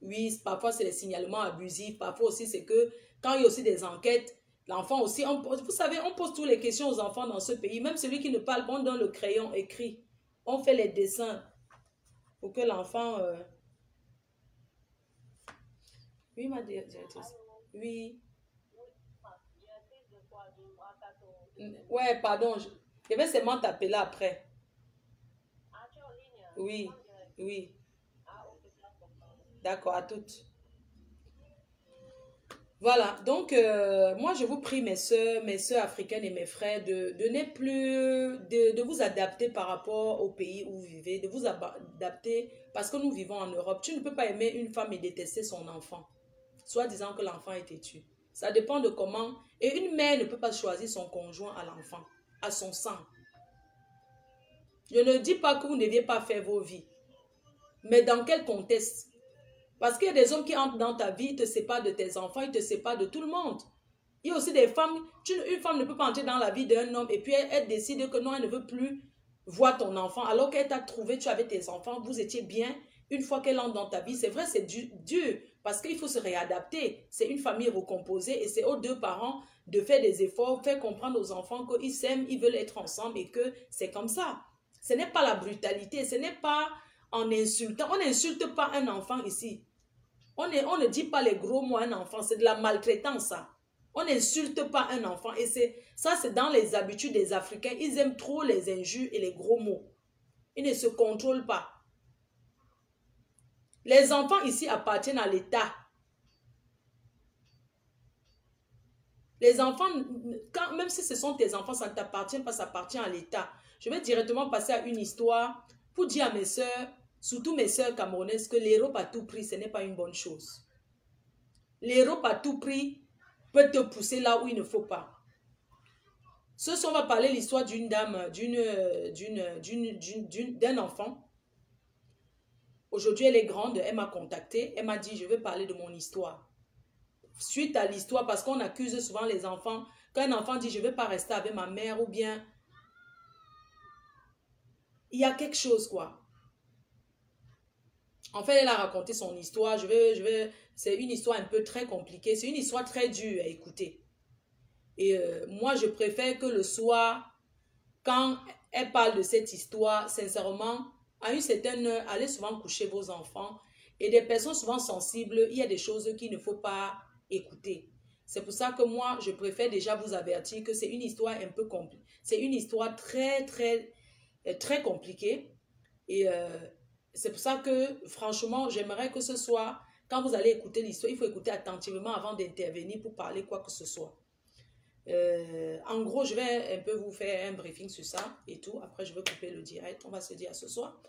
S1: Oui, parfois c'est les signalements abusifs, parfois aussi c'est que quand il y a aussi des enquêtes, l'enfant aussi, vous savez, on pose toutes les questions aux enfants dans ce pays, même celui qui ne parle pas, on donne le crayon écrit, on fait les dessins pour que l'enfant... Oui, ma directrice. Oui. Ouais, pardon, je vais seulement t'appeler après. Oui, oui. D'accord, à toutes. Voilà, donc moi je vous prie mes soeurs africaines et mes frères de ne plus, de vous adapter par rapport au pays où vous vivez, de vous adapter parce que nous vivons en Europe. Tu ne peux pas aimer une femme et détester son enfant, soit disant que l'enfant est têtu. Ça dépend de comment, et une mère ne peut pas choisir son conjoint à l'enfant, à son sang. Je ne dis pas que vous ne deviez pas faire vos vies, mais dans quel contexte? Parce qu'il y a des hommes qui entrent dans ta vie, ils te séparent de tes enfants, ils te séparent de tout le monde. Il y a aussi des femmes, une femme ne peut pas entrer dans la vie d'un homme et puis elle décide que non, elle ne veut plus voir ton enfant. Alors qu'elle t'a trouvé, tu avais tes enfants, vous étiez bien. Une fois qu'elle entre dans ta vie, c'est vrai, c'est dur parce qu'il faut se réadapter. C'est une famille recomposée et c'est aux deux parents de faire des efforts, faire comprendre aux enfants qu'ils s'aiment, ils veulent être ensemble et que c'est comme ça. Ce n'est pas la brutalité, ce n'est pas en insultant. On n'insulte pas un enfant ici. On ne dit pas les gros mots à un enfant, c'est de la maltraitance ça. On n'insulte pas un enfant et ça c'est dans les habitudes des Africains. Ils aiment trop les injures et les gros mots. Ils ne se contrôlent pas. Les enfants ici appartiennent à l'État. Les enfants, même si ce sont tes enfants, ça ne t'appartient pas, ça appartient à l'État. Je vais directement passer à une histoire pour dire à mes soeurs, surtout mes sœurs camerounaises, que l'Europe à tout prix, ce n'est pas une bonne chose. L'Europe à tout prix peut te pousser là où il ne faut pas. Ce soir, on va parler l'histoire d'une dame, d'un enfant. Aujourd'hui, elle est grande, elle m'a contactée, elle m'a dit, je veux parler de mon histoire. Suite à l'histoire, parce qu'on accuse souvent les enfants, quand un enfant dit, je ne veux pas rester avec ma mère, ou bien, il y a quelque chose, quoi. En fait, elle a raconté son histoire, c'est une histoire un peu très compliquée, c'est une histoire très dure à écouter. Et moi, je préfère que le soir, quand elle parle de cette histoire, sincèrement, à une certaine heure, allez souvent coucher vos enfants. Et des personnes souvent sensibles, il y a des choses qu'il ne faut pas écouter. C'est pour ça que moi, je préfère déjà vous avertir que c'est une histoire un peu compliquée. C'est une histoire très, très, très compliquée. Et c'est pour ça que, franchement, j'aimerais que ce soit, quand vous allez écouter l'histoire, il faut écouter attentivement avant d'intervenir pour parler quoi que ce soit. En gros, je vais un peu vous faire un briefing sur ça et tout. Après, je vais couper le direct. On va se dire à ce soir.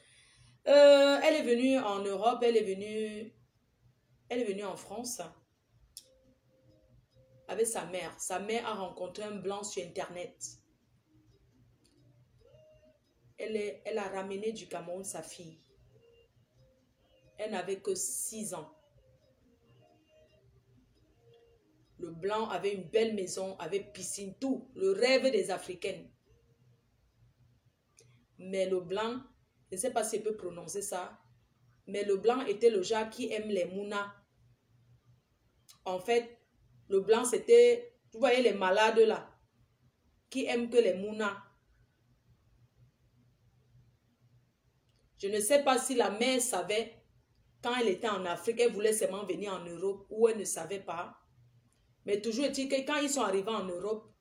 S1: Elle est venue en Europe. Elle est venue en France avec sa mère. Sa mère a rencontré un blanc sur Internet. Elle a ramené du Cameroun sa fille. Elle n'avait que 6 ans. Le blanc avait une belle maison, avait piscine, tout. Le rêve des Africaines. Mais le blanc, je ne sais pas si je peux prononcer ça, mais le blanc était le genre qui aime les mounas. En fait, le blanc c'était, vous voyez les malades là, qui aiment que les mounas. Je ne sais pas si la mère savait, quand elle était en Afrique, elle voulait seulement venir en Europe, ou elle ne savait pas. Mais toujours est-il que quand ils sont arrivés en Europe,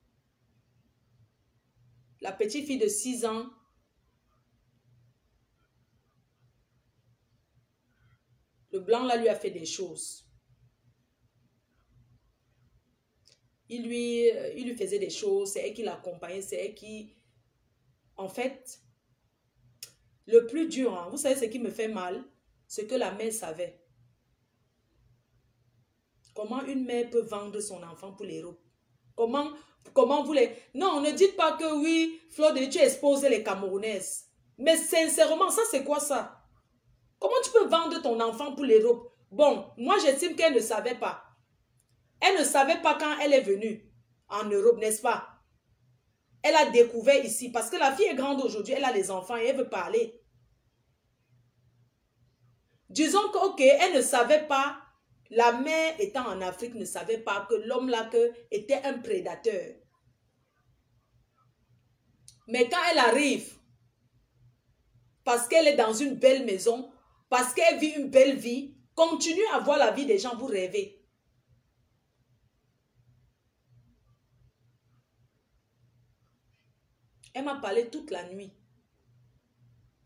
S1: la petite fille de 6 ans, le blanc là lui a fait des choses. Il lui faisait des choses, c'est elle qui l'accompagnait, c'est elle qui... En fait, le plus dur, hein, vous savez ce qui me fait mal, c'est que la mère savait. Comment une mère peut vendre son enfant pour l'Europe? Comment vous les... Non, ne dites pas que oui, Fleur de Dieu, tu exposes les Camerounaises. Mais sincèrement, ça c'est quoi ça? Comment tu peux vendre ton enfant pour l'Europe? Bon, moi j'estime qu'elle ne savait pas. Elle ne savait pas quand elle est venue en Europe, n'est-ce pas? Elle a découvert ici, parce que la fille est grande aujourd'hui, elle a des enfants et elle veut parler. Disons que, ok, elle ne savait pas, la mère étant en Afrique ne savait pas que l'homme là était un prédateur. Mais quand elle arrive, parce qu'elle est dans une belle maison, parce qu'elle vit une belle vie, continue à voir la vie des gens, vous rêvez. Elle m'a parlé toute la nuit.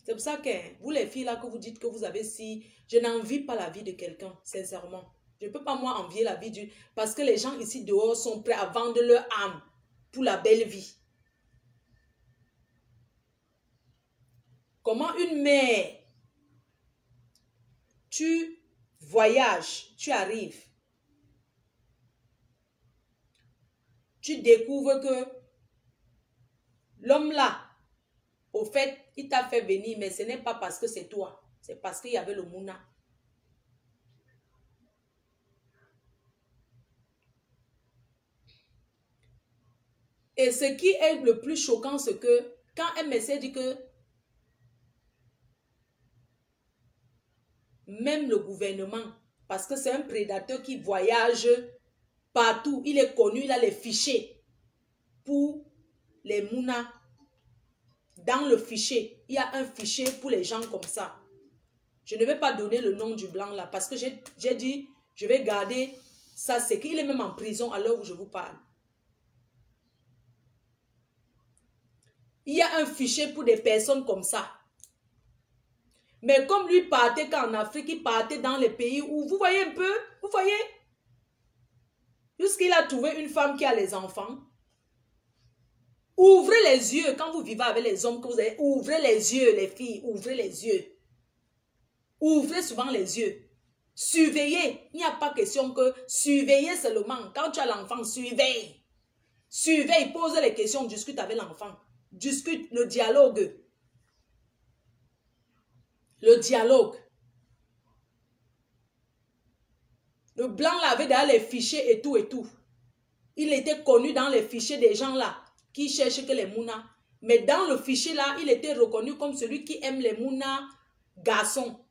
S1: C'est pour ça que vous les filles là que vous dites que vous avez si... Je n'envie pas la vie de quelqu'un, sincèrement. Je ne peux pas moi envier la vie du... Parce que les gens ici dehors sont prêts à vendre leur âme pour la belle vie. Comment une mère, tu voyages, tu arrives, tu découvres que l'homme là, au fait, il t'a fait venir, mais ce n'est pas parce que c'est toi. C'est parce qu'il y avait le mouna. Et ce qui est le plus choquant, c'est que quand MSC dit que même le gouvernement, parce que c'est un prédateur qui voyage partout, il est connu, il a les fichiers pour les mounas. Dans le fichier, il y a un fichier pour les gens comme ça. Je ne vais pas donner le nom du blanc là parce que j'ai dit, je vais garder ça. C'est qu'il est même en prison à l'heure où je vous parle. Il y a un fichier pour des personnes comme ça. Mais comme lui partait qu'en Afrique, il partait dans les pays où, vous voyez un peu, vous voyez, jusqu'il a trouvé une femme qui a les enfants. Ouvrez les yeux quand vous vivez avec les hommes que vous avez. Ouvrez les yeux, les filles, ouvrez les yeux. Ouvrez souvent les yeux. Surveillez. Il n'y a pas question que surveillez seulement. Quand tu as l'enfant, surveille. Surveille, pose les questions, discute avec l'enfant. Discute, le dialogue. Le dialogue. Le blanc là avait dans les fichiers et tout et tout. Il était connu dans les fichiers des gens là qui cherchent que les mounas. Mais dans le fichier là, il était reconnu comme celui qui aime les mounas garçons.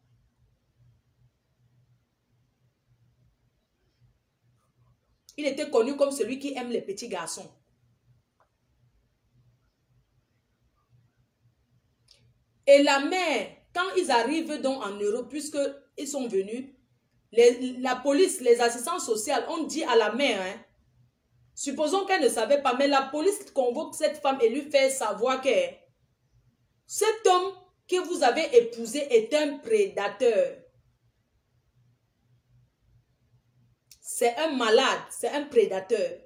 S1: Il était connu comme celui qui aime les petits garçons. Et la mère, quand ils arrivent donc en Europe, puisqu'ils sont venus, la police, les assistants sociaux ont dit à la mère, hein, supposons qu'elle ne savait pas, mais la police convoque cette femme et lui fait savoir que cet homme que vous avez épousé est un prédateur. C'est un malade, c'est un prédateur.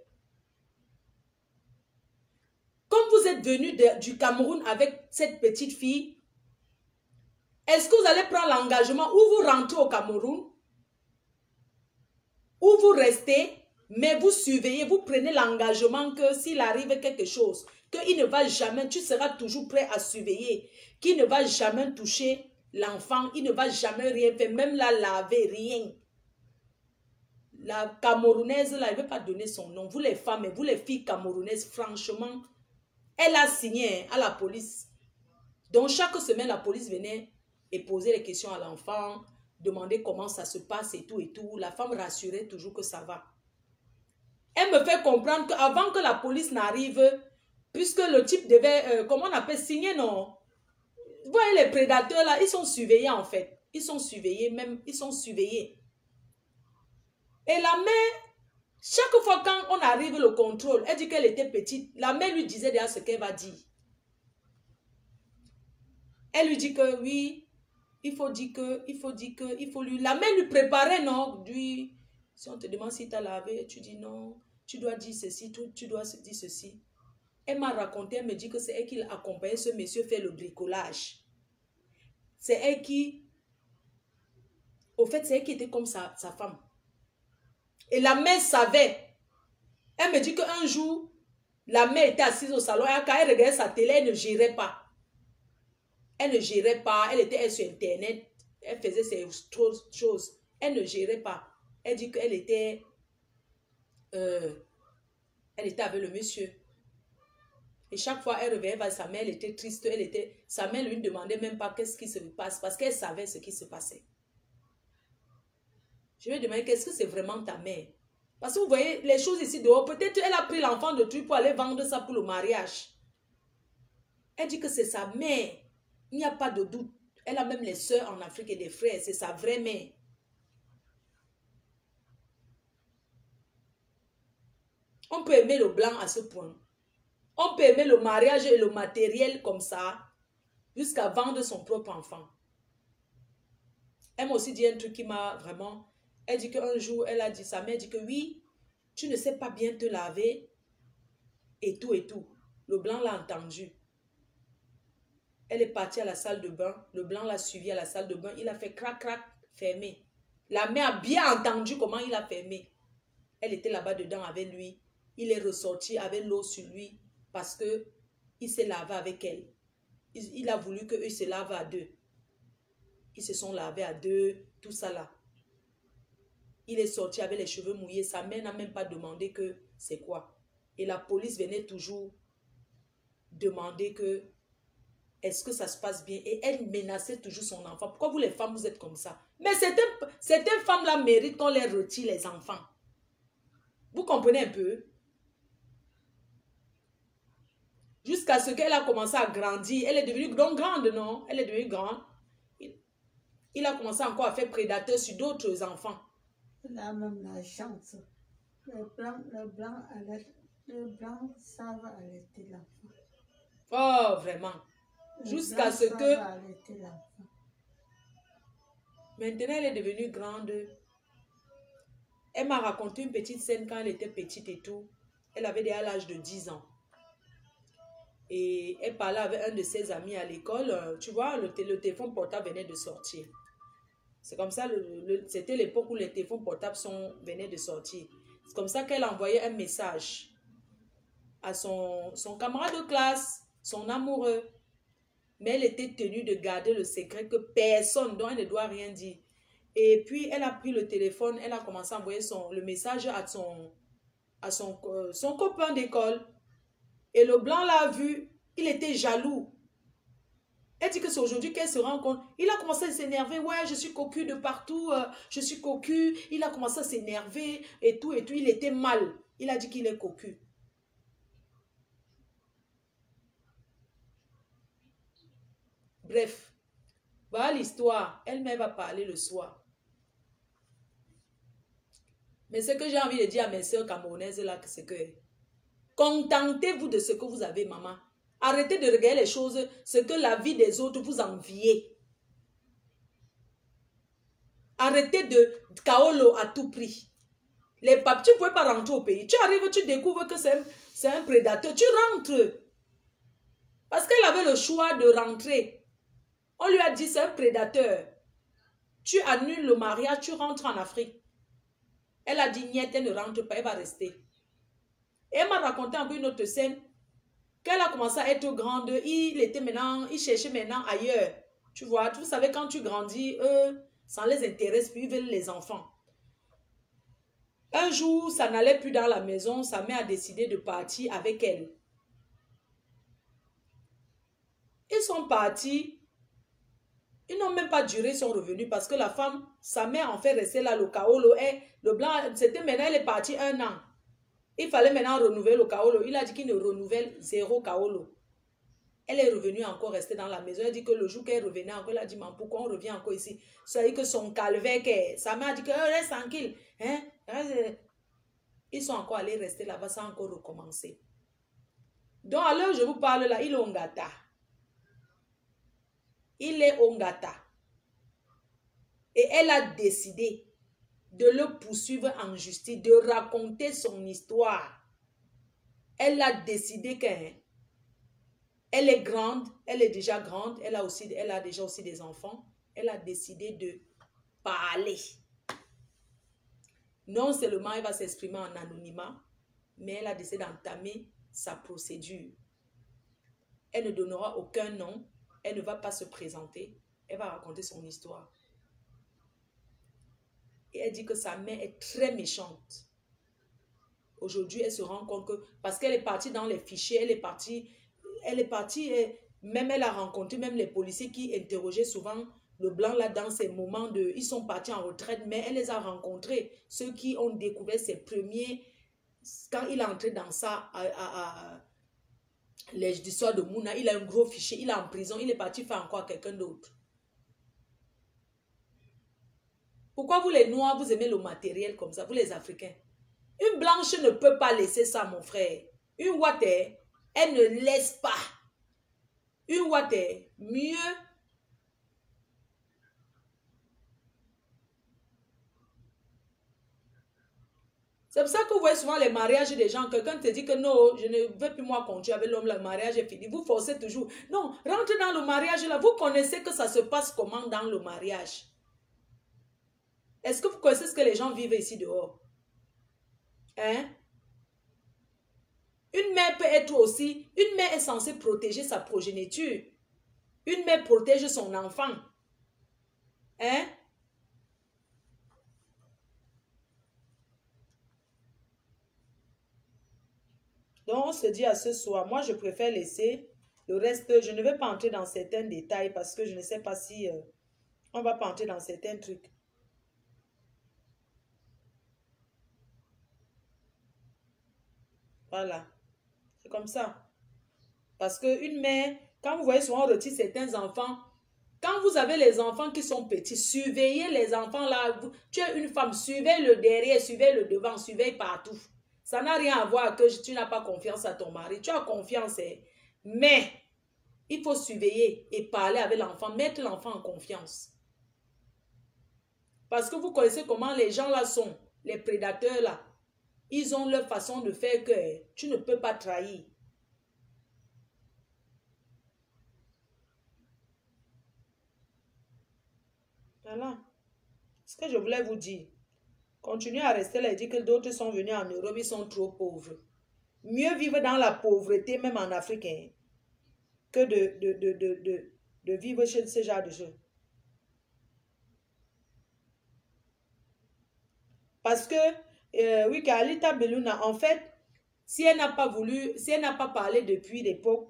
S1: Comme vous êtes venu du Cameroun avec cette petite fille, est-ce que vous allez prendre l'engagement ou vous rentrez au Cameroun ou vous restez, mais vous surveillez, vous prenez l'engagement que s'il arrive quelque chose, qu'il ne va jamais, tu seras toujours prêt à surveiller, qu'il ne va jamais toucher l'enfant, il ne va jamais rien faire, même la laver, rien. La Camerounaise, là, elle ne veut pas donner son nom. Vous les femmes, vous les filles camerounaises, franchement, elle a signé à la police. Donc, chaque semaine, la police venait et posait les questions à l'enfant, demander comment ça se passe et tout et tout. La femme rassurait toujours que ça va. Elle me fait comprendre qu'avant que la police n'arrive, puisque le type devait, comment on appelle, signer, non? Vous voyez les prédateurs là, ils sont surveillés en fait. Ils sont surveillés, même, ils sont surveillés. Et la mère, chaque fois quand on arrive le contrôle, elle dit qu'elle était petite. La mère lui disait déjà ce qu'elle va dire. Elle lui dit que oui, il faut dire que, il faut lui... La mère lui préparait, non? Lui, si on te demande si tu as lavé, tu dis non, tu dois dire ceci, tu dois dire ceci. Elle m'a raconté, elle me dit que c'est elle qui accompagnait ce monsieur faire le bricolage. C'est elle qui... Au fait, c'est elle qui était comme sa femme. Et la mère savait. Elle me dit qu'un jour, la mère était assise au salon et quand elle regardait sa télé, elle ne gérait pas. Elle ne gérait pas. Elle était sur Internet. Elle faisait ses choses. Elle ne gérait pas. Elle dit qu'elle était... elle était avec le monsieur. Et chaque fois, elle revenait vers sa mère, elle était triste. Sa mère lui demandait même pas qu'est-ce qui se passe parce qu'elle savait ce qui se passait. Je lui ai demandé, qu'est-ce que c'est vraiment ta mère? Parce que vous voyez les choses ici dehors. Peut-être elle a pris l'enfant de truc pour aller vendre ça pour le mariage. Elle dit que c'est sa mère. Il n'y a pas de doute. Elle a même les sœurs en Afrique et des frères. C'est sa vraie mère. On peut aimer le blanc à ce point. On peut aimer le mariage et le matériel comme ça jusqu'à vendre son propre enfant. Elle m'a aussi dit un truc qui m'a vraiment... Elle dit qu'un jour, elle a dit, sa mère dit que oui, tu ne sais pas bien te laver et tout et tout. Le blanc l'a entendu. Elle est partie à la salle de bain. Le blanc l'a suivi à la salle de bain. Il a fait crac, crac, fermé. La mère a bien entendu comment il a fermé. Elle était là-bas dedans avec lui. Il est ressorti avec l'eau sur lui parce que il s'est lavé avec elle. Il a voulu qu'eux se lavent à deux. Ils se sont lavés à deux, tout ça là. Il est sorti avec les cheveux mouillés. Sa mère n'a même pas demandé que c'est quoi. Et la police venait toujours demander que est-ce que ça se passe bien? Et elle menaçait toujours son enfant. Pourquoi vous les femmes, vous êtes comme ça? Mais certaines femmes-là méritent qu'on les retire les enfants. Vous comprenez un peu? Jusqu'à ce qu'elle a commencé à grandir. Elle est devenue grande, non? Elle est devenue grande. Il a commencé encore à faire prédateur sur d'autres enfants.
S2: Il a même la chance. Le blanc savent allaiter l'enfant.
S1: Oh, vraiment. Jusqu'à ce que... Maintenant, elle est devenue grande. Elle m'a raconté une petite scène quand elle était petite et tout. Elle avait déjà l'âge de 10 ans. Et elle parlait avec un de ses amis à l'école. Tu vois, le téléphone portable venait de sortir. C'est comme ça, c'était l'époque où les téléphones portables venaient de sortir. C'est comme ça qu'elle envoyait un message à son camarade de classe, son amoureux. Mais elle était tenue de garder le secret que personne, dont elle ne doit rien dire. Et puis, elle a pris le téléphone, elle a commencé à envoyer le message à son copain d'école. Et le blanc l'a vu, il était jaloux. Elle dit que c'est aujourd'hui qu'elle se rend compte. Il a commencé à s'énerver. Ouais, je suis cocu de partout. Je suis cocu. Il a commencé à s'énerver et tout et tout. Il était mal. Il a dit qu'il est cocu. Bref. Voilà l'histoire. Elle-même va parler le soir. Mais ce que j'ai envie de dire à mes soeurs camerounaises là, c'est que contentez-vous de ce que vous avez, maman. Arrêtez de regarder les choses, ce que la vie des autres vous enviez. Arrêtez de kaolo à tout prix. Les papes, tu ne pouvais pas rentrer au pays. Tu arrives, tu découvres que c'est un prédateur. Tu rentres. Parce qu'elle avait le choix de rentrer. On lui a dit c'est un prédateur. Tu annules le mariage, tu rentres en Afrique. Elle a dit niet, elle ne rentre pas, elle va rester. Et elle m'a raconté encore une autre scène. Qu'elle a commencé à être grande, il cherchait maintenant ailleurs. Tu vois, vous savez, quand tu grandis, eux, ça les intéresse plus, ils veulent les enfants. Un jour, ça n'allait plus dans la maison, sa mère a décidé de partir avec elle. Ils sont partis, ils n'ont même pas duré, ils sont revenus parce que la femme, sa mère en fait restait là, le kaolo, le blanc, c'était maintenant, elle est partie 1 an. Il fallait maintenant renouveler le kaolo. Il a dit qu'il ne renouvelle 0 kaolo. Elle est revenue encore rester dans la maison. Elle dit que le jour qu'elle revenait encore, elle a dit, pourquoi on revient encore ici? C'est-à-dire que son calvaire, sa mère a dit que reste tranquille. Hein? Ils sont encore allés rester là-bas, ça a encore recommencé. Donc, à l'heure où je vous parle là, il est Ongata. Il est Ongata. Et elle a décidé de le poursuivre en justice, de raconter son histoire. Elle a décidé qu'elle est grande, elle est déjà grande, elle a déjà aussi des enfants. Elle a décidé de parler. Non seulement elle va s'exprimer en anonymat, mais elle a décidé d'entamer sa procédure. Elle ne donnera aucun nom, elle ne va pas se présenter, elle va raconter son histoire. Et elle dit que sa mère est très méchante. Aujourd'hui, elle se rend compte que, parce qu'elle est partie dans les fichiers, elle est partie, et même elle a rencontré même les policiers qui interrogeaient souvent le blanc là dans ces moments de, ils sont partis en retraite, mais elle les a rencontrés, ceux qui ont découvert ses premiers, quand il est entré dans ça, l'histoire de Mouna, il a un gros fichier, il est en prison, il est parti faire encore à quelqu'un d'autre. Pourquoi vous les Noirs, vous aimez le matériel comme ça, vous les Africains? Une blanche ne peut pas laisser ça, mon frère. Une Wate, elle ne laisse pas. Une Wate, mieux. C'est pour ça que vous voyez souvent les mariages des gens. Quelqu'un te dit que non, je ne veux plus moi continuer avec l'homme, le mariage est fini. Vous forcez toujours. Non, rentrez dans le mariage là. Vous connaissez que ça se passe comment dans le mariage? Est-ce que vous connaissez ce que les gens vivent ici dehors? Hein? Une mère peut être aussi, une mère est censée protéger sa progéniture. Une mère protège son enfant. Hein? Donc, on se dit à ce soir, moi je préfère laisser le reste, je ne vais pas entrer dans certains détails parce que je ne sais pas si on ne va pas entrer dans certains trucs. Voilà. C'est comme ça. Parce qu'une mère, quand vous voyez souvent on retire certains enfants, quand vous avez les enfants qui sont petits, surveillez les enfants là. Tu es une femme, surveille le derrière, surveille le devant, surveille partout. Ça n'a rien à voir que tu n'as pas confiance à ton mari. Tu as confiance, mais il faut surveiller et parler avec l'enfant, mettre l'enfant en confiance. Parce que vous connaissez comment les gens là sont, les prédateurs là. Ils ont leur façon de faire que tu ne peux pas trahir. Voilà. Ce que je voulais vous dire, continuez à rester là et dire que d'autres sont venus en Europe, ils sont trop pauvres. Mieux vivre dans la pauvreté, même en Afrique, hein, que de vivre chez ce genre de choses. Parce que, oui, Kalita Beluna, en fait, si elle n'a pas voulu, si elle n'a pas parlé depuis l'époque,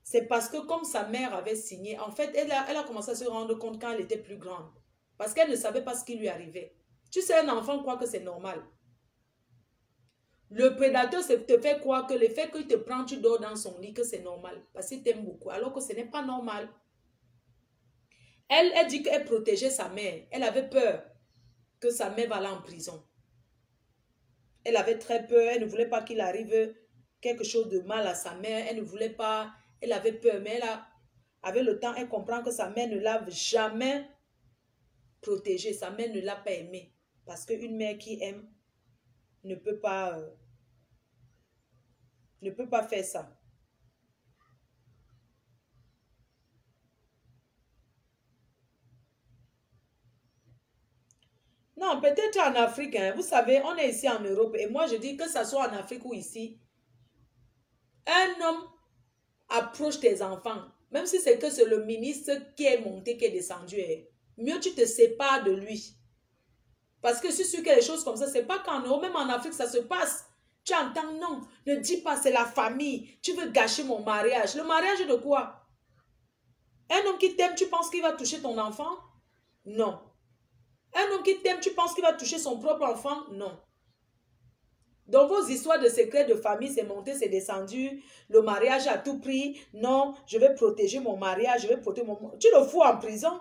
S1: c'est parce que comme sa mère avait signé, en fait, elle a commencé à se rendre compte quand elle était plus grande. Parce qu'elle ne savait pas ce qui lui arrivait. Tu sais, un enfant croit que c'est normal. Le prédateur te fait croire que le fait qu'il te prend, tu dors dans son lit, que c'est normal. Parce qu'il t'aime beaucoup, alors que ce n'est pas normal. Elle dit qu'elle protégeait sa mère. Elle avait peur que sa mère va aller en prison. Elle avait très peur. Elle ne voulait pas qu'il arrive quelque chose de mal à sa mère. Elle ne voulait pas. Elle avait peur. Mais avec le temps, elle comprend que sa mère ne l'a jamais protégée. Sa mère ne l'a pas aimée. Parce qu'une mère qui aime ne peut pas faire ça. Non, peut-être en Afrique, hein. Vous savez, on est ici en Europe. Et moi, je dis que ça soit en Afrique ou ici, un homme approche tes enfants. Même si c'est que c'est le ministre qui est monté, qui est descendu. Hein. Mieux tu te sépares de lui. Parce que si sûr que les choses comme ça, c'est pas qu'en Europe, même en Afrique, ça se passe. Tu entends, non, ne dis pas, c'est la famille. Tu veux gâcher mon mariage. Le mariage de quoi? Un homme qui t'aime, tu penses qu'il va toucher ton enfant? Non. Un homme qui t'aime, tu penses qu'il va toucher son propre enfant? Non. Donc vos histoires de secrets de famille, c'est monté, c'est descendu. Le mariage à tout prix. Non, je vais protéger mon mariage, je vais protéger mon... Tu le fous en prison.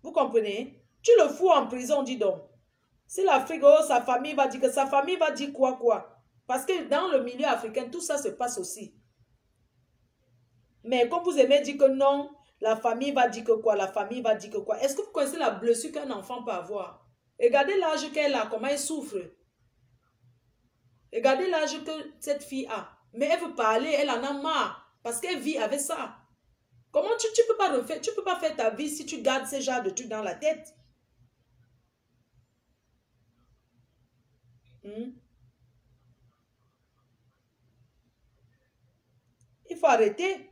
S1: Vous comprenez? Tu le fous en prison, dis donc. Si l'Afrique, oh, sa famille va dire que sa famille va dire quoi? Parce que dans le milieu africain, tout ça se passe aussi. Mais comme vous aimez dire que non, la famille va dire que quoi? La famille va dire que quoi? Est-ce que vous connaissez la blessure qu'un enfant peut avoir? Regardez l'âge qu'elle a, comment elle souffre. Regardez l'âge que cette fille a. Mais elle veut parler, elle en a marre. Parce qu'elle vit avec ça. Comment tu peux pas refaire, tu peux pas faire ta vie si tu gardes ce genre de trucs dans la tête? Il faut arrêter.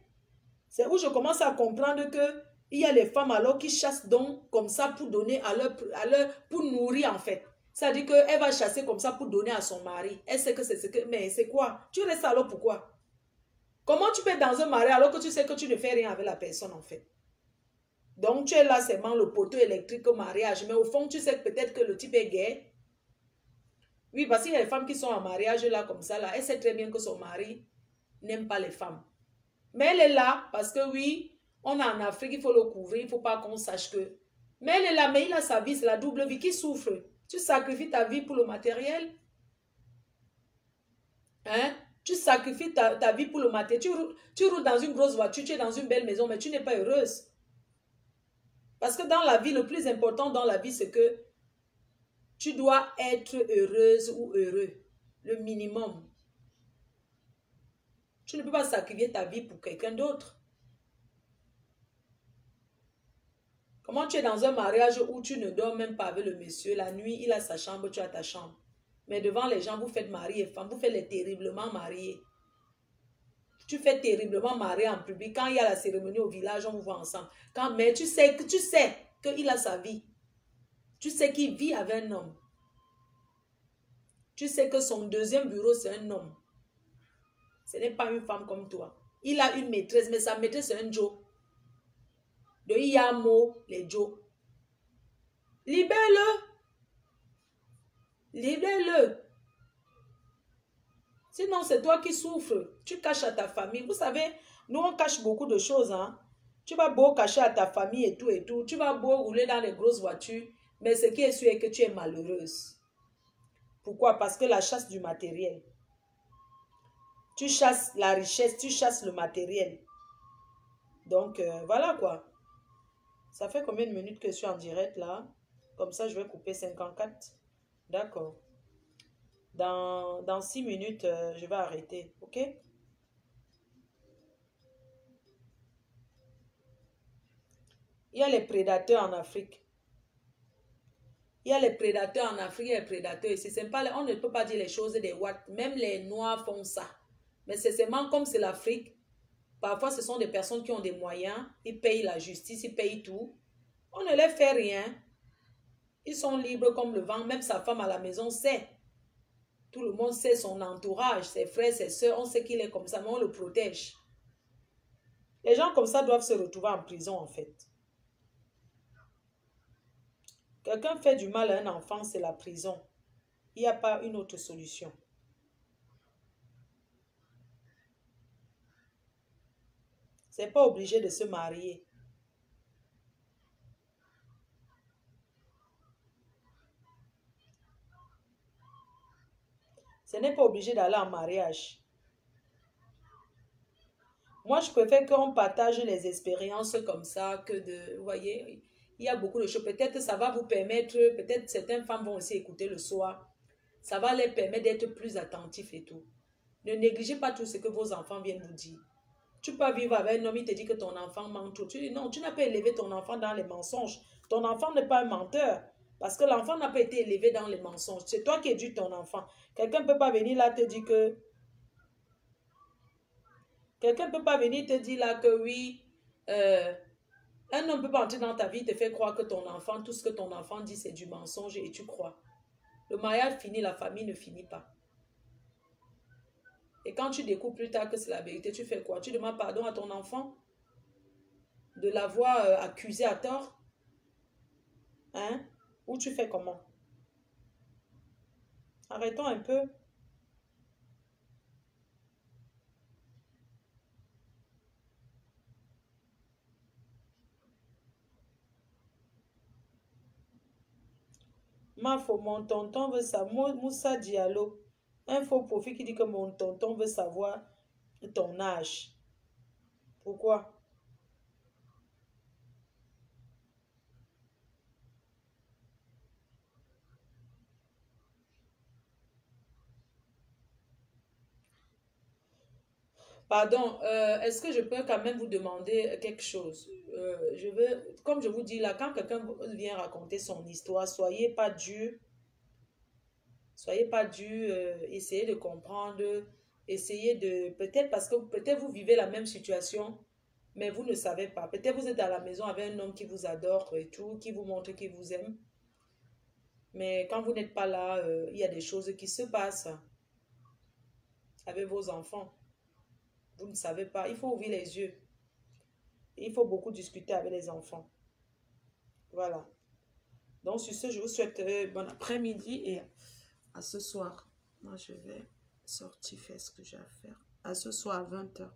S1: C'est où je commence à comprendre que il y a les femmes alors qui chassent donc comme ça pour donner pour nourrir en fait. C'est-à-dire qu'elle va chasser comme ça pour donner à son mari. Elle sait que c'est ce que... Mais c'est quoi? Tu restes alors pourquoi? Comment tu peux être dans un mariage alors que tu sais que tu ne fais rien avec la personne en fait? Donc tu es là seulement le poteau électrique au mariage. Mais au fond, tu sais peut-être que le type est gay. Oui, parce qu'il y a des femmes qui sont en mariage là comme ça. Là. Elle sait très bien que son mari n'aime pas les femmes. Mais elle est là parce que oui, on est en Afrique, il faut le couvrir, il ne faut pas qu'on sache que... Mais elle est là, mais il a sa vie, c'est la double vie qui souffre. Tu sacrifies ta vie pour le matériel. Hein? Tu sacrifies ta vie pour le matériel. Tu roules dans une grosse voiture, tu es dans une belle maison, mais tu n'es pas heureuse. Parce que dans la vie, le plus important dans la vie, c'est que tu dois être heureuse ou heureux. Le minimum. Tu ne peux pas sacrifier ta vie pour quelqu'un d'autre. Comment tu es dans un mariage où tu ne dors même pas avec le monsieur? La nuit, il a sa chambre, tu as ta chambre. Mais devant les gens, vous faites mari et femme, vous faites les terriblement mariés. Tu fais terriblement marié en public. Quand il y a la cérémonie au village, on vous voit ensemble. Mais tu sais qu'il a sa vie. Tu sais qu'il vit avec un homme. Tu sais que son deuxième bureau, c'est un homme. Ce n'est pas une femme comme toi. Il a une maîtresse, mais sa maîtresse, c'est un Joe. De Yamo, les Joe. Libère-le. Libère-le. Sinon, c'est toi qui souffres. Tu caches à ta famille. Vous savez, nous, on cache beaucoup de choses. Hein? Tu vas beau cacher à ta famille et tout et tout. Tu vas beau rouler dans les grosses voitures. Mais ce qui est sûr est que tu es malheureuse. Pourquoi? Parce que la chasse du matériel. Tu chasses la richesse, tu chasses le matériel. Donc, voilà quoi. Ça fait combien de minutes que je suis en direct là? Comme ça, je vais couper 54. D'accord. Dans 6 minutes, je vais arrêter. Ok? Il y a les prédateurs en Afrique. Il y a les prédateurs en Afrique, il y a les prédateurs ici. C'est pas, on ne peut pas dire les choses des Watts. Même les Noirs font ça. Mais c'est seulement comme c'est l'Afrique. Parfois, ce sont des personnes qui ont des moyens. Ils payent la justice, ils payent tout. On ne les fait rien. Ils sont libres comme le vent. Même sa femme à la maison sait. Tout le monde sait, son entourage, ses frères, ses soeurs. On sait qu'il est comme ça, mais on le protège. Les gens comme ça doivent se retrouver en prison, en fait. Quelqu'un fait du mal à un enfant, c'est la prison. Il n'y a pas une autre solution. C'est pas obligé de se marier. Ce n'est pas obligé d'aller en mariage. Moi, je préfère qu'on partage les expériences comme ça que de... Vous voyez, il y a beaucoup de choses. Peut-être ça va vous permettre... Peut-être certaines femmes vont aussi écouter le soir. Ça va les permettre d'être plus attentifs et tout. Ne négligez pas tout ce que vos enfants viennent vous dire. Tu peux vivre avec un homme, il te dit que ton enfant ment trop. Tu dis non, tu n'as pas élevé ton enfant dans les mensonges. Ton enfant n'est pas un menteur. Parce que l'enfant n'a pas été élevé dans les mensonges. C'est toi qui éduques ton enfant. Quelqu'un ne peut pas venir là te dire que... Quelqu'un ne peut pas venir te dire là que oui, un homme ne peut pas entrer dans ta vie et te faire croire que ton enfant, tout ce que ton enfant dit, c'est du mensonge et tu crois. Le mariage finit, la famille ne finit pas. Et quand tu découvres plus tard que c'est la vérité, tu fais quoi? Tu demandes pardon à ton enfant de l'avoir accusé à tort? Hein? Ou tu fais comment? Arrêtons un peu. Mafo, mon tonton veut savoir. Moussa Diallo. Un faux profil qui dit que mon tonton veut savoir ton âge. Pourquoi? Pardon, est-ce que je peux quand même vous demander quelque chose? Je veux, comme je vous dis là, quand quelqu'un vient raconter son histoire, soyez pas dur. Soyez pas dur, essayez de comprendre, essayez de... Peut-être parce que peut-être vous vivez la même situation, mais vous ne savez pas. Peut-être vous êtes à la maison avec un homme qui vous adore et tout, qui vous montre qu'il vous aime. Mais quand vous n'êtes pas là, il y a des choses qui se passent avec vos enfants. Vous ne savez pas. Il faut ouvrir les yeux. Il faut beaucoup discuter avec les enfants. Voilà. Donc, sur ce, je vous souhaite bon après-midi et à ce soir. Moi, je vais sortir faire ce que j'ai à faire. À ce soir à 20 h.